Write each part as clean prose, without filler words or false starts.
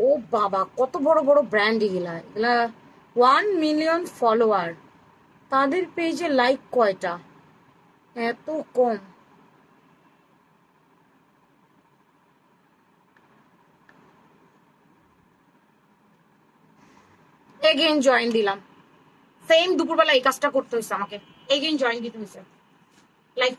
ও বাবা, কত বড় বড় ব্র্যান্ড এগুলা, এগুলা 1 মিলিয়ন ফলোয়ার, তাদের পেজে লাইক কয়টা, এত কম। এগেইন জয়েন দিলাম, সেম দুপুরবেলা এই কাজটা করতে হয়েছে আমাকে, এগেইন জয়েন দিতে হয়েছে, লাইভ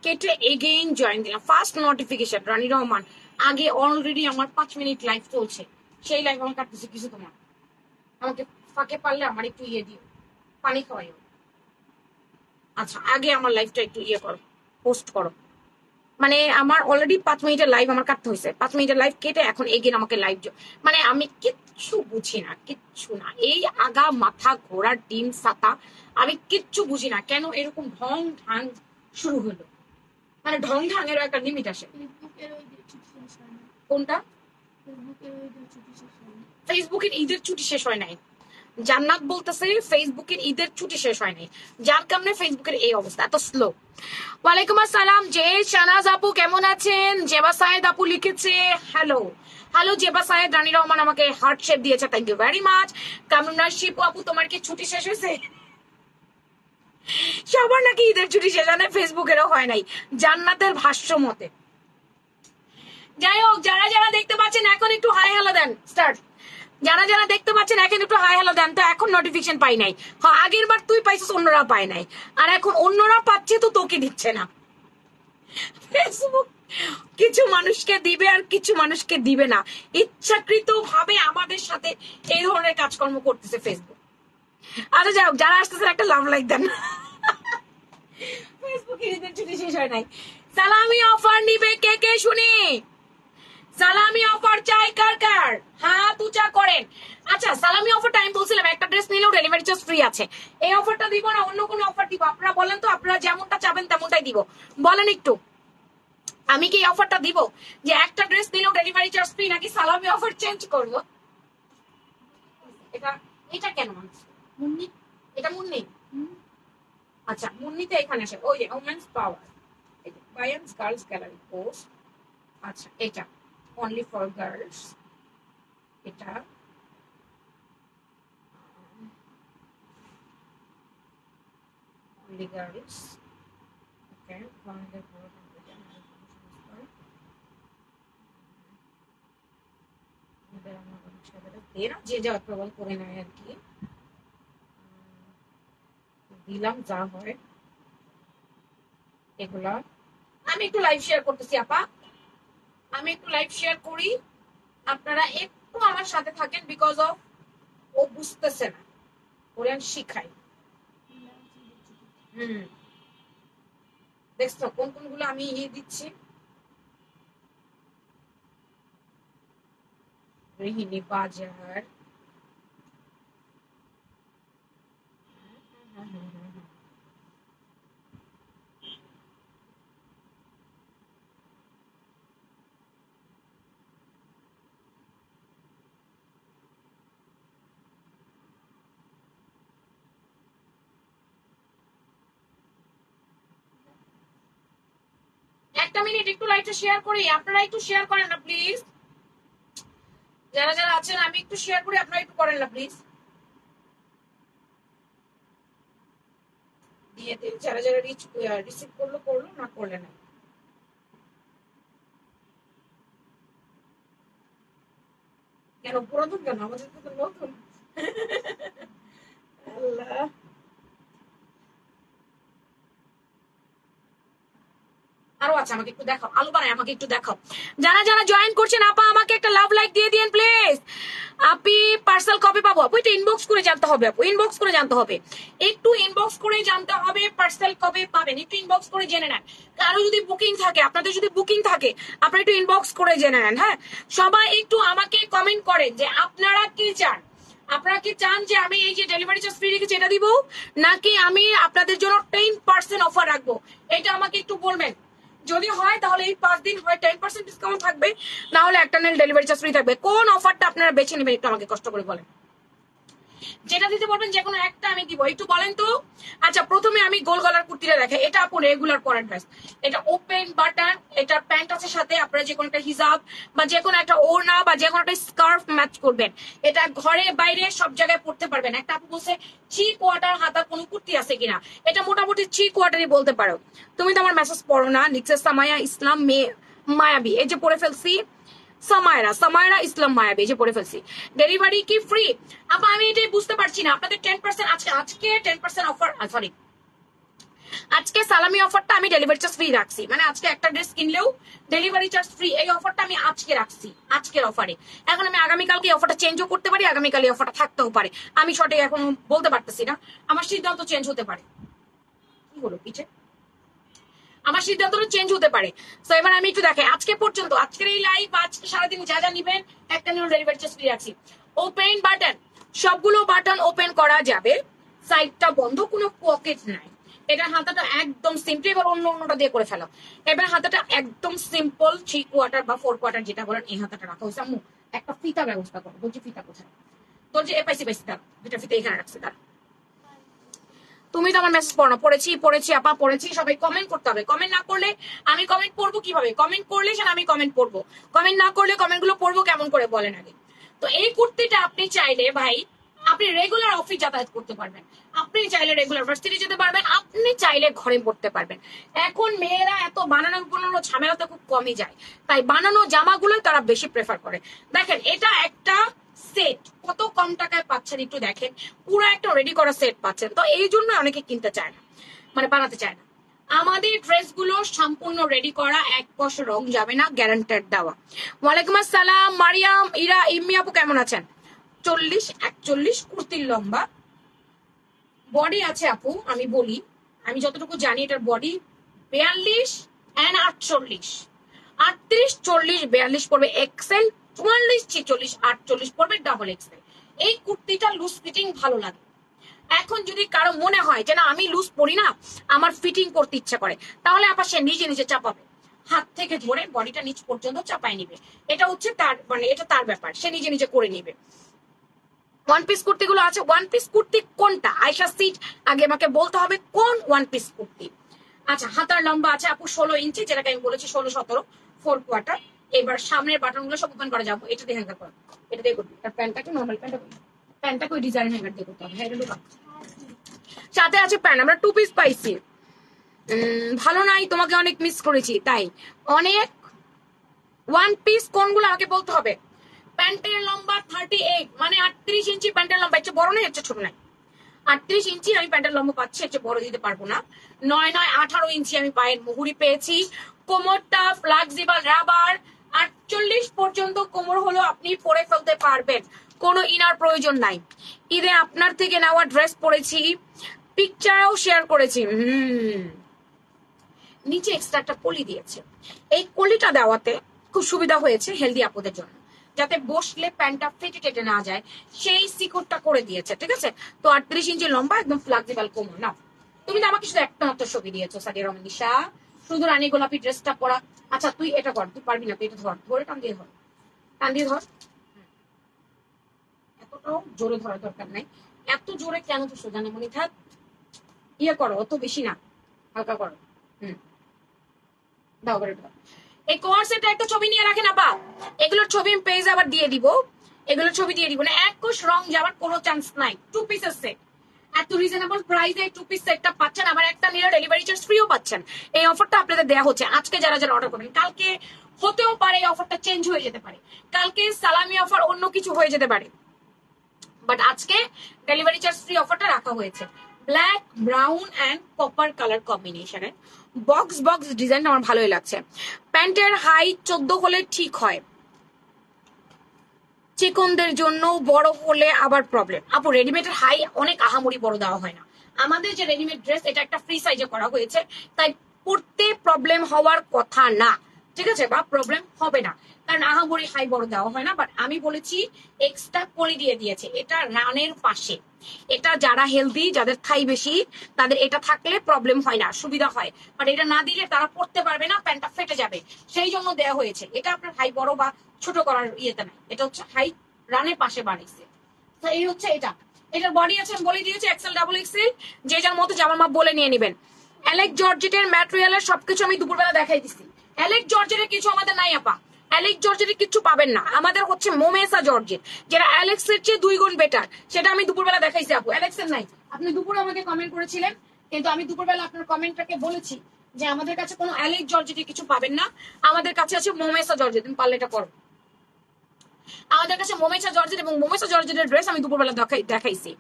কেটে এগেইন জয়েন দিলাম। ফার্স্ট নোটিফিকেশন রানী রহমান, আগে অলরেডি আমার 5 মিনিট লাইভ চলছে, সেই লাইভ আমার কাটতেছে কিছু, তোমার আমাকে ফাঁকে পারলে আমার একটু ইয়ে দিও, পানি খাওয়াইও। আচ্ছা, আগে আমার লাইভটা একটু ইয়ে করো, পোস্ট করো। মানে আমার অলরেডি 5 মিনিটের লাইভ আমার কাটতে হয়েছে, 5 মিনিটের লাইভ কেটে এখন এগেন আমাকে লাইভ, মানে আমি কিচ্ছু বুঝি না, কিচ্ছু না, এই আগা মাথা ঘোড়ার ডিম সাতা, আমি কিচ্ছু বুঝি না কেন এরকম ঢং ঢাং শুরু হলো, মানে ঢং ঢাঙেরও একটা লিমিট আসে। কোনটা? ফেসবুকের ঈদের ছুটি শেষ হয় নাই, জান্নাত বলতেছে ফেসবুকের ঈদের ছুটি শেষ হয় নাই, যার কারণে ফেসবুকের এই অবস্থা, এত স্লো। ওয়ালাইকুম আসসালাম, জে শাহনাজ আপু কেমন আছেন? জেবা সায়েদ আপু লিখেছে হ্যালো। হ্যালো জেবা সায়েদ, রানী রহমান আমাকে হার্ট শেপ দিয়েছে, thank you very much. Kamrunna Shipu আপু, তোমার কি ছুটি শেষ হয়েছে? সবার নাকি ঈদের ছুটি শেষ হয় না, ফেসবুকেরও হয় নাই জান্নাতের ভাষ্য মতে। যাই হোক, যারা যারা দেখতে পাচ্ছেন এখন একটু হাই হ্যালো দেন, স্টার্ট। যারা যারা দেখতে পাচ্ছেন এখন একটু হাই হ্যালো দেন তো, এখন নোটিফিকেশন পাই নাই। হ্যাঁ, আগের বার তুই পাইছিস, অন্যরা পায় নাই, আর এখন অন্যরা পাচ্ছে তো তোকে দিচ্ছে না। ফেসবুক কিছু মানুষকে দিবে আর কিছু মানুষকে দিবে না, ইচ্ছাকৃত ভাবে আমাদের সাথে এই ধরনের কাজকর্ম করতেছে ফেসবুক। আচ্ছা যাই হোক, যারা আসতেছেন একটা লাভ লাইক দেন। ফেসবুকে ঈদের ছুটি শেষ হয় নাই, সালামি অফার নিবে কে কে শুনি? সালামি অফার চাই কার কার, হাত উঁচা করেন। আচ্ছা, সালামি অফারটা আমি বলছিলাম একটা ড্রেস নিলেও ডেলিভারি চার্জ ফ্রি আছে, এই অফারটা দিব না অন্য কোনো অফার দিব? আপনারা বলেন তো, আপনারা যেমনটা চাবেন তেমনটাই দিব, বলেন একটু। আমি কি অফারটা দিব যে একটা ড্রেস নিলেও ডেলিভারি চার্জ ফ্রি, নাকি সালামি অফার চেঞ্জ করব? এটা এটা কেন মানছে মুন্নি? এটা মুন্নি? আচ্ছা, মুন্নিতে এখানে আসে, ওই যে ওমেন্স পাওয়ার, বায়ান্স গার্লস গ্যালারি পোস্ট। আচ্ছা, এটা অনলি ফর গার্লস, এটা অনলি গার্লস। ওকে, যে যা প্রবল করে নেয় আর কি, দিলাম যা হয় এগুলা। আমি একটু লাইভ শেয়ার করতেছি আপা, আমি একটু লাইভ শেয়ার করি, আপনারা একটু আমার সাথে থাকেন, বিকজ অফ ও বুঝতেছে না, ওরে আমি শিখাই। দেখছো কোন কোনগুলো আমি ইয়ে দিচ্ছি? গৃহিণী বাজার, একটা মিনিট একটু লাইভটা শেয়ার করি, আপনারা একটু শেয়ার করেন না প্লিজ, যারা যারা আছেন আমি একটু শেয়ার করি, আপনারা একটু করেন না প্লিজ, দিয়ে দিন। যারা যারা রিসিভ করলো করলো, না করলে না। কেন পুরাতন, কেন আমাদের তো নতুন। আল্লাহ, আরো আছে, আমাকে একটু দেখাও, আলু বানায় আমাকে একটু দেখাও। যারা যারা জয়েন করছেন আপা, আমাকে একটা লাভ লাইক দিয়ে দিন প্লিজ। আপনি পার্সেল কবে পাবো? আপু একটু ইনবক্স করে জানতে হবে, আপু ইনবক্স করে জানতে হবে, একটু ইনবক্স করে জানতে হবে পার্সেল কবে পাবেন, একটু ইনবক্স করে জেনে নেন। কারো যদি বুকিং থাকে, আপনাদের যদি বুকিং থাকে, আপনারা একটু ইনবক্স করে জেনে নেন। হ্যাঁ, সবাই একটু আমাকে কমেন্ট করেন যে আপনারা কি চান, আপনারা কি চান যে আমি এই যে ডেলিভারি চার্জ ফ্রি রেখেছি এটা দিব, নাকি আমি আপনাদের জন্য 10% অফার রাখবো, এটা আমাকে একটু বলবেন। যদি হয় তাহলে এই 5 দিন হয় 10% ডিসকাউন্ট থাকবে, না হলে একটা নেল ডেলিভারি চার্জ ফ্রি থাকবে। কোন অফারটা আপনারা বেছে নেবেন একটু আমাকে কষ্ট করে বলেন। যেটা দিতে বলবেন যে কোনো একটা আমি দিব, একটু বলেন তো। আচ্ছা প্রথমে আমি গোল গলার কুর্তিটা দেখাই, এটা আপু রেগুলার পরার ড্রেস, এটা ওপেন বাটন, এটা প্যান্ট আছে সাথে, আপনারা যে কোনো একটা হিজাব বা যে কোনো একটা ওড়না বা যে কোনো একটা স্কার্ফ ম্যাচ করবেন, এটা ঘরে বাইরে সব জায়গায় পরতে পারবেন। একটা আপু বলছে 3/4 হাতার কোনো কুর্তি আছে কিনা, এটা মোটামুটি 3/4ই বলতে পারো। তুমি তো আমার মেসেজ পড়ো না, লিখছে সামায়া ইসলাম মেয়ে মায়াবী, এই যে পড়ে ফেলছি, সামায়রা ইসলাম মায়াবী, যে পড়ে ফেলছি। ডেলিভারি কি ফ্রি? আপা আমি এটাই বুঝতে পারছি না, আপনাদের 10% আজকে 10% অফার, সরি আজকে সালামি অফারটা আমি ডেলিভারি চার্জ ফ্রি রাখছি, মানে আজকে একটা ড্রেস কিনলেও ডেলিভারি চার্জ ফ্রি, এই অফারটা আমি আজকে রাখছি, আজকের অফারে। এখন আমি আগামীকালকে অফারটা চেঞ্জও করতে পারি, আগামীকাল এই অফারটা থাকতেও পারে, আমি সঠিক এখন বলতে পারতেছি না, আমার সিদ্ধান্ত চেঞ্জ হতে পারে। কি হলো পিছে, আমার সিদ্ধান্তটা চেঞ্জ হতে পারে। তো এবার আমি একটু দেখাই আজকে পর্যন্ত, আজকের এই লাইভ, আজকে সারাদিন যা যা নিবেন একটা নিউ ডেলিভারি চার্জ ফ্রি রাখছি। ওপেন বাটন, সবগুলো বাটন ওপেন করা যাবে, সাইডটা বন্ধ, কোনো পকেট নাই। এটা হাতাটা একদম সিম্পল, এবার অন্যটা দিয়ে করে ফেলো। এবার হাতাটা একদম সিম্পল 3/4 বা 4/4 যেটা বলেন, এই হাতাটা রাখা হয়েছে। আম্মু একটা ফিতা ব্যবস্থা করো, বলছি ফিতা কোথায়, তোর যে পাইছি তার দুটা ফিতা এখানে রাখছে তার। তুমি তো আমার মেসেজ পড়ো না, পড়েছি আপা পড়েছি, সবাই কমেন্ট করতে হবে, কমেন্ট না করলে আমি কমেন্ট পড়বো কিভাবে? কমেন্ট করলে সেটা আমি কমেন্ট পড়বো, কমেন্ট না করলে কমেন্ট গুলো পড়বো কেমন করে বলেন আগে। তো এই কুর্তিটা আপনি চাইলে ভাই, আপনি রেগুলার অফিস যাতায়াত করতে পারবেন, আপনি চাইলে রেগুলার ভার্সিটি যেতে পারবেন, আপনি চাইলে ঘরে পড়তে পারবেন। এখন মেয়েরা এত বানানো ঝামেলাতে খুব কমই যায়, তাই বানানো জামাগুলোই তারা বেশি প্রেফার করে। দেখেন এটা একটা সেট, কত কম টাকায় পাচ্ছেন একটু দেখেন, পুরো একটা রেডি করা সেট পাচ্ছেন, তো এই জন্য অনেকে কিনতে চায় না, মানে বানাতে চায় না। আমাদের ড্রেসগুলো সম্পূর্ণ রেডি করা, এক কষ রং যাবে না, গ্যারান্টেড দেওয়া। ওয়ালাইকুম আসসালাম মারিয়াম, ইরা, ইম্মি আপু কেমন আছেন? 40-41 কুর্তির লম্বা, বডি আছে আপু, আমি বলি আমি যতটুকু জানি এটার বডি 42 and 48, 38, 40, 42 পড়বে এক্সেল, 44, 46, 48 পড়বে ডাবল এক্সেল। এই কুর্তিটা লুজ ফিটিং ভালো লাগে। এখন যদি কারো মনে হয় যে না আমি লুজ পরি না, আমার ফিটিং করতে ইচ্ছা করে, তাহলে আবার সে নিজে নিজে চাপাবে, হাত থেকে ধরে বডিটা নিচ পর্যন্ত চাপাই নিবে, এটা হচ্ছে তার, মানে এটা তার ব্যাপার, সে নিজে নিজে করে নিবে। ওয়ান পিস কুর্তি গুলো আছে, ওয়ান পিস কুর্তি কোনটা আয়শা সিট, আগে আমাকে বলতে হবে কোন ওয়ান পিস কুর্তি। আচ্ছা হাতার লম্বা আছে আপু 16 ইঞ্চি, যেটাকে আমি বলেছি 16-17 4/4। এবার সামনের বাটন গুলো সব ওপেন করা যাবো, এটা দিয়ে হ্যাঙ্গার করা, এটা দিয়ে করবি। আর প্যান্টটাকে নর্মাল প্যান্টটাকে ওই ডিজাইন হ্যাঙ্গার দিয়ে করতে হবে। হ্যাঁ এটা সাথে আছে প্যান্ট, আমরা 2 পিস পাইছি। ভালো নাই, তোমাকে অনেক মিস করেছি, তাই অনেক। ওয়ান পিস কোনগুলো আমাকে বলতে হবে। প্যান্টের লম্বা 38, মানে 38 ইঞ্চি প্যান্টের লম্বা, হচ্ছে বড় নেই হচ্ছে ছোট নাই, 38 ইঞ্চি আমি প্যান্টের লম্বা পাচ্ছি, হচ্ছে বড় দিতে পারবো না। 9-9-18 ইঞ্চি আমি পায়ের মুহুরি পেয়েছি। কোমরটা ফ্লেক্সিবল রাবার, 48 পর্যন্ত কোমর হলো আপনি পরে ফেলতে পারবেন, কোনো ইনার প্রয়োজন নাই। ঈদে আপনার থেকে নেওয়া ড্রেস পরেছি, পিকচারও শেয়ার করেছি। নিচে এক্সট্রা একটা কলি দিয়েছে, এই কলিটা দেওয়াতে খুব সুবিধা হয়েছে হেলদি আপুদের জন্য, যাতে বসলে প্যান্টটা ফেটে টেটে না যায়, সেই সিকোরটা করে দিয়েছে, ঠিক আছে। তো 38 ইঞ্চি লম্বা, একদম ফ্লেক্সিবল কোমর। না তুমি তো আমাকে শুধু একটা মাত্র ছবি দিয়েছো সাদিয়া রহমানিশা, শুধু রানী গোলাপি ড্রেসটা পরা। আচ্ছা তুই এটা কর, তুই পারবি না, তুই এটা ধর, ধরে টান দিয়ে ধর, টান দিয়ে ধর, এতটাও জোরে ধরার দরকার নাই, এত জোরে কেন তো সোজা না মনে থাক, ইয়ে করো, অত বেশি না, হালকা করো। দাও করে দাও। এই কোর্সের একটা ছবি নিয়ে রাখেন আপা, এগুলোর ছবি আমি পেজ আবার দিয়ে দিব, এগুলোর ছবি দিয়ে দিব না, এক কোষ রং যাওয়ার কোনো চান্স নাই। 2 পিসের সেট, এত রিজনেবল প্রাইসে 2 পিস সেটটা পাচ্ছেন, আবার একটা নিলে ডেলিভারি চার্জ ফ্রিও পাচ্ছেন। এই অফারটা আপনাদের দেওয়া হচ্ছে আজকে, যারা যারা অর্ডার করবেন। কালকে হতেও পারে এই অফারটা চেঞ্জ হয়ে যেতে পারে, কালকে সালামি অফার অন্য কিছু হয়ে যেতে পারে, বাট আজকে ডেলিভারি চার্জ ফ্রি অফারটা রাখা হয়েছে। Black, brown and copper colour কম্বিনেশনে বক্স ডিজাইন আমার ভালোই লাগছে। প্যান্টের হাইট 14 হলে ঠিক হয়, চিকনদের জন্য বড় হলে আবার প্রবলেম। আপু রেডিমেডের হাই অনেক আহামরি বড় দেওয়া হয় না, আমাদের যে রেডিমেড ড্রেস এটা একটা ফ্রি সাইজে করা হয়েছে, তাই পড়তে প্রবলেম হওয়ার কথা না, ঠিক আছে, বা প্রবলেম হবে না, কারণ আহামরি হাই বড় দেওয়া হয় না। বাট আমি বলেছি এক্সট্রা পলি দিয়ে দিয়েছে, এটা রানের পাশে, এটা যারা হেলদি, যাদের থাই বেশি, তাদের এটা থাকলে প্রবলেম হয় না, সুবিধা হয়। বাট এটা না দিলে তারা পড়তে পারবে না, প্যান্টটা ফেটে যাবে, সেই জন্য দেওয়া হয়েছে। এটা আপনার হাই বড় বা ছোট করার ইয়েতে নাই, এটা হচ্ছে হাই রানের পাশে বাড়াইছে। তো এই হচ্ছে এটা। এটার বডি আছে আমি বলে দিয়েছি এক্সেল ডাবল এক্সেল, যে যার মতো জামার মাপ বলে নিয়ে নেবেন। অ্যালেক জর্জেটের ম্যাটেরিয়ালের সবকিছু আমি দুপুরবেলা দেখাই দিচ্ছি। অ্যালেক জর্জেটের কিছু আমাদের নাই আপা, অ্যালেক জর্জেটের কিছু পাবেন না, আমাদের হচ্ছে মোমেসা জর্জেট, যেটা অ্যালেক্সের চেয়ে 2 গুণ বেটার, সেটা আমি দুপুরবেলা দেখাইছি আপু। অ্যালেক্সের নাই, আপনি দুপুরে আমাকে কমেন্ট করেছিলেন, কিন্তু আমি দুপুরবেলা আপনার কমেন্টটাকে বলেছি যে আমাদের কাছে কোনো অ্যালেক জর্জেটের কিছু পাবেন না, আমাদের কাছে আছে মোমেসা জর্জেট। তুমি পারলে এটা করো। আমাদের কাছে মোমেসা জর্জেট এবং মোমেসা জর্জেটের ড্রেস আমি দুপুরবেলা দেখাইছি।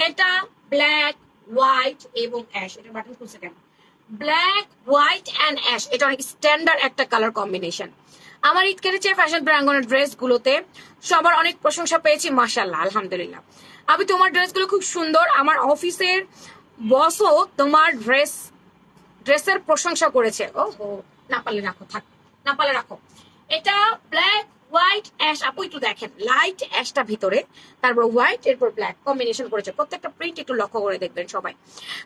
এটা ব্ল্যাক হোয়াইট এবং অ্যাশ, এটা বাটন খুলছে কেন? ব্ল্যাক হোয়াইট অ্যান্ড অ্যাশ, এটা অনেক স্ট্যান্ডার্ড একটা কালার কম্বিনেশন। আমার ঈদ কেটেছে ফ্যাশন প্রাঙ্গনের ড্রেস গুলোতে, সবার অনেক প্রশংসা পেয়েছি, মাশাআল্লাহ আলহামদুলিল্লাহ। আমি তোমার ড্রেসগুলো খুব সুন্দর, আমার অফিসের বসও তোমার ড্রেসের প্রশংসা করেছে। ওহো, না পারলে রাখো, থাক, না পারলে রাখো। এটা ব্ল্যাক হোয়াইট অ্যাশ, আপু একটু দেখেন, লাইট অ্যাশটা ভিতরে, তারপর হোয়াইট, এরপর ব্ল্যাক কম্বিনেশন করেছে। প্রত্যেকটা প্রিন্ট একটু লক্ষ্য করে দেখবেন সবাই।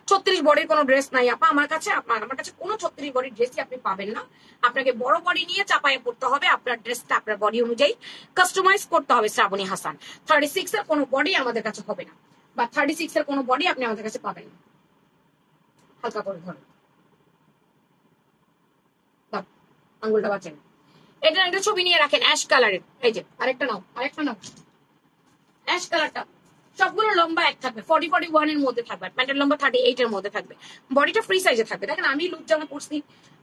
36 বডির কোনো ড্রেস নাই আপা আমার কাছে, আমার কাছে কোনো 36 বডির ড্রেসই আপনি পাবেন না। আপনাকে বড় বডি নিয়ে চাপায়ে পড়তে হবে, আপনার ড্রেসটা আপনার বডি অনুযায়ী কাস্টমাইজ করতে হবে। শ্রাবণী হাসান, 36 এর কোনো বডি আমাদের কাছে হবে না, বা 36 এর কোনো বডি আপনি আমাদের কাছে পাবেন না। হালকা করে ধরুন, আঙ্গুলটা বাঁচেন। এটা একটা ছবি নিয়ে রাখেন অ্যাশ কালারের, এই যে আরেকটা নাও, আরেকটা নাও, অ্যাশ কালারটা। সবগুলো লম্বা এক থাকবে, 40-41 এর মধ্যে থাকবে, প্যান্টের লম্বা 38 এর মধ্যে থাকবে, বডিটা ফ্রি সাইজে থাকবে। দেখেন আমি লুজ জামা পরছি,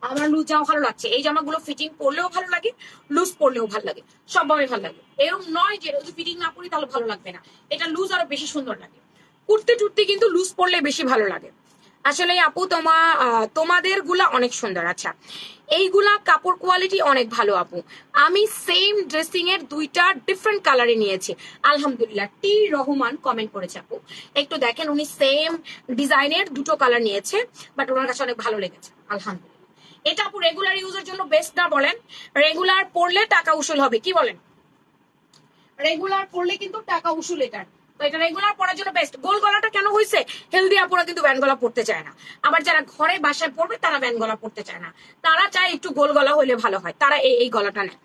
আমার লুজ জামা ভালো লাগছে, এই জামাগুলো ফিটিং পরলেও ভালো লাগে, লুজ পরলেও ভালো লাগে, সবভাবে ভালো লাগে। এরকম নয় যে যদি ফিটিং না পরি তাহলে ভালো লাগবে না, এটা লুজ আরো বেশি সুন্দর লাগে। কুর্তে টুর্তে কিন্তু লুজ পরলে বেশি ভালো লাগে। আসলে আপু তোমাদের গুলা অনেক সুন্দর। আচ্ছা, এইগুলা কাপড় কোয়ালিটি অনেক ভালো আপু। আমি সেম ড্রেসিং এর 2টা ডিফারেন্ট কালারে নিয়েছি আলহামদুলিল্লাহ। টি রহমান কমেন্ট করেছে আপু, একটু দেখেন, উনি সেম ডিজাইনের 2টো কালার নিয়েছে, বাট ওনার কাছে অনেক ভালো লেগেছে আলহামদুলিল্লাহ। এটা আপু রেগুলার ইউজের জন্য বেস্ট না বলেন? রেগুলার পড়লে টাকা উসুল হবে, কি বলেন? রেগুলার পড়লে কিন্তু টাকা উসুল এটার, তো এটা রেগুলার পড়ার জন্য বেস্ট। গোল গলাটা কেন হয়েছে? হেলদি আপুরা কিন্তু ভ্যান গলা পড়তে চায় না, আবার যারা ঘরে বাসায় পড়বে তারা ভ্যান গলা পড়তে চায় না, তারা চায় একটু গোল গলা হলে ভালো হয়, তারা এই গলাটা নেয়।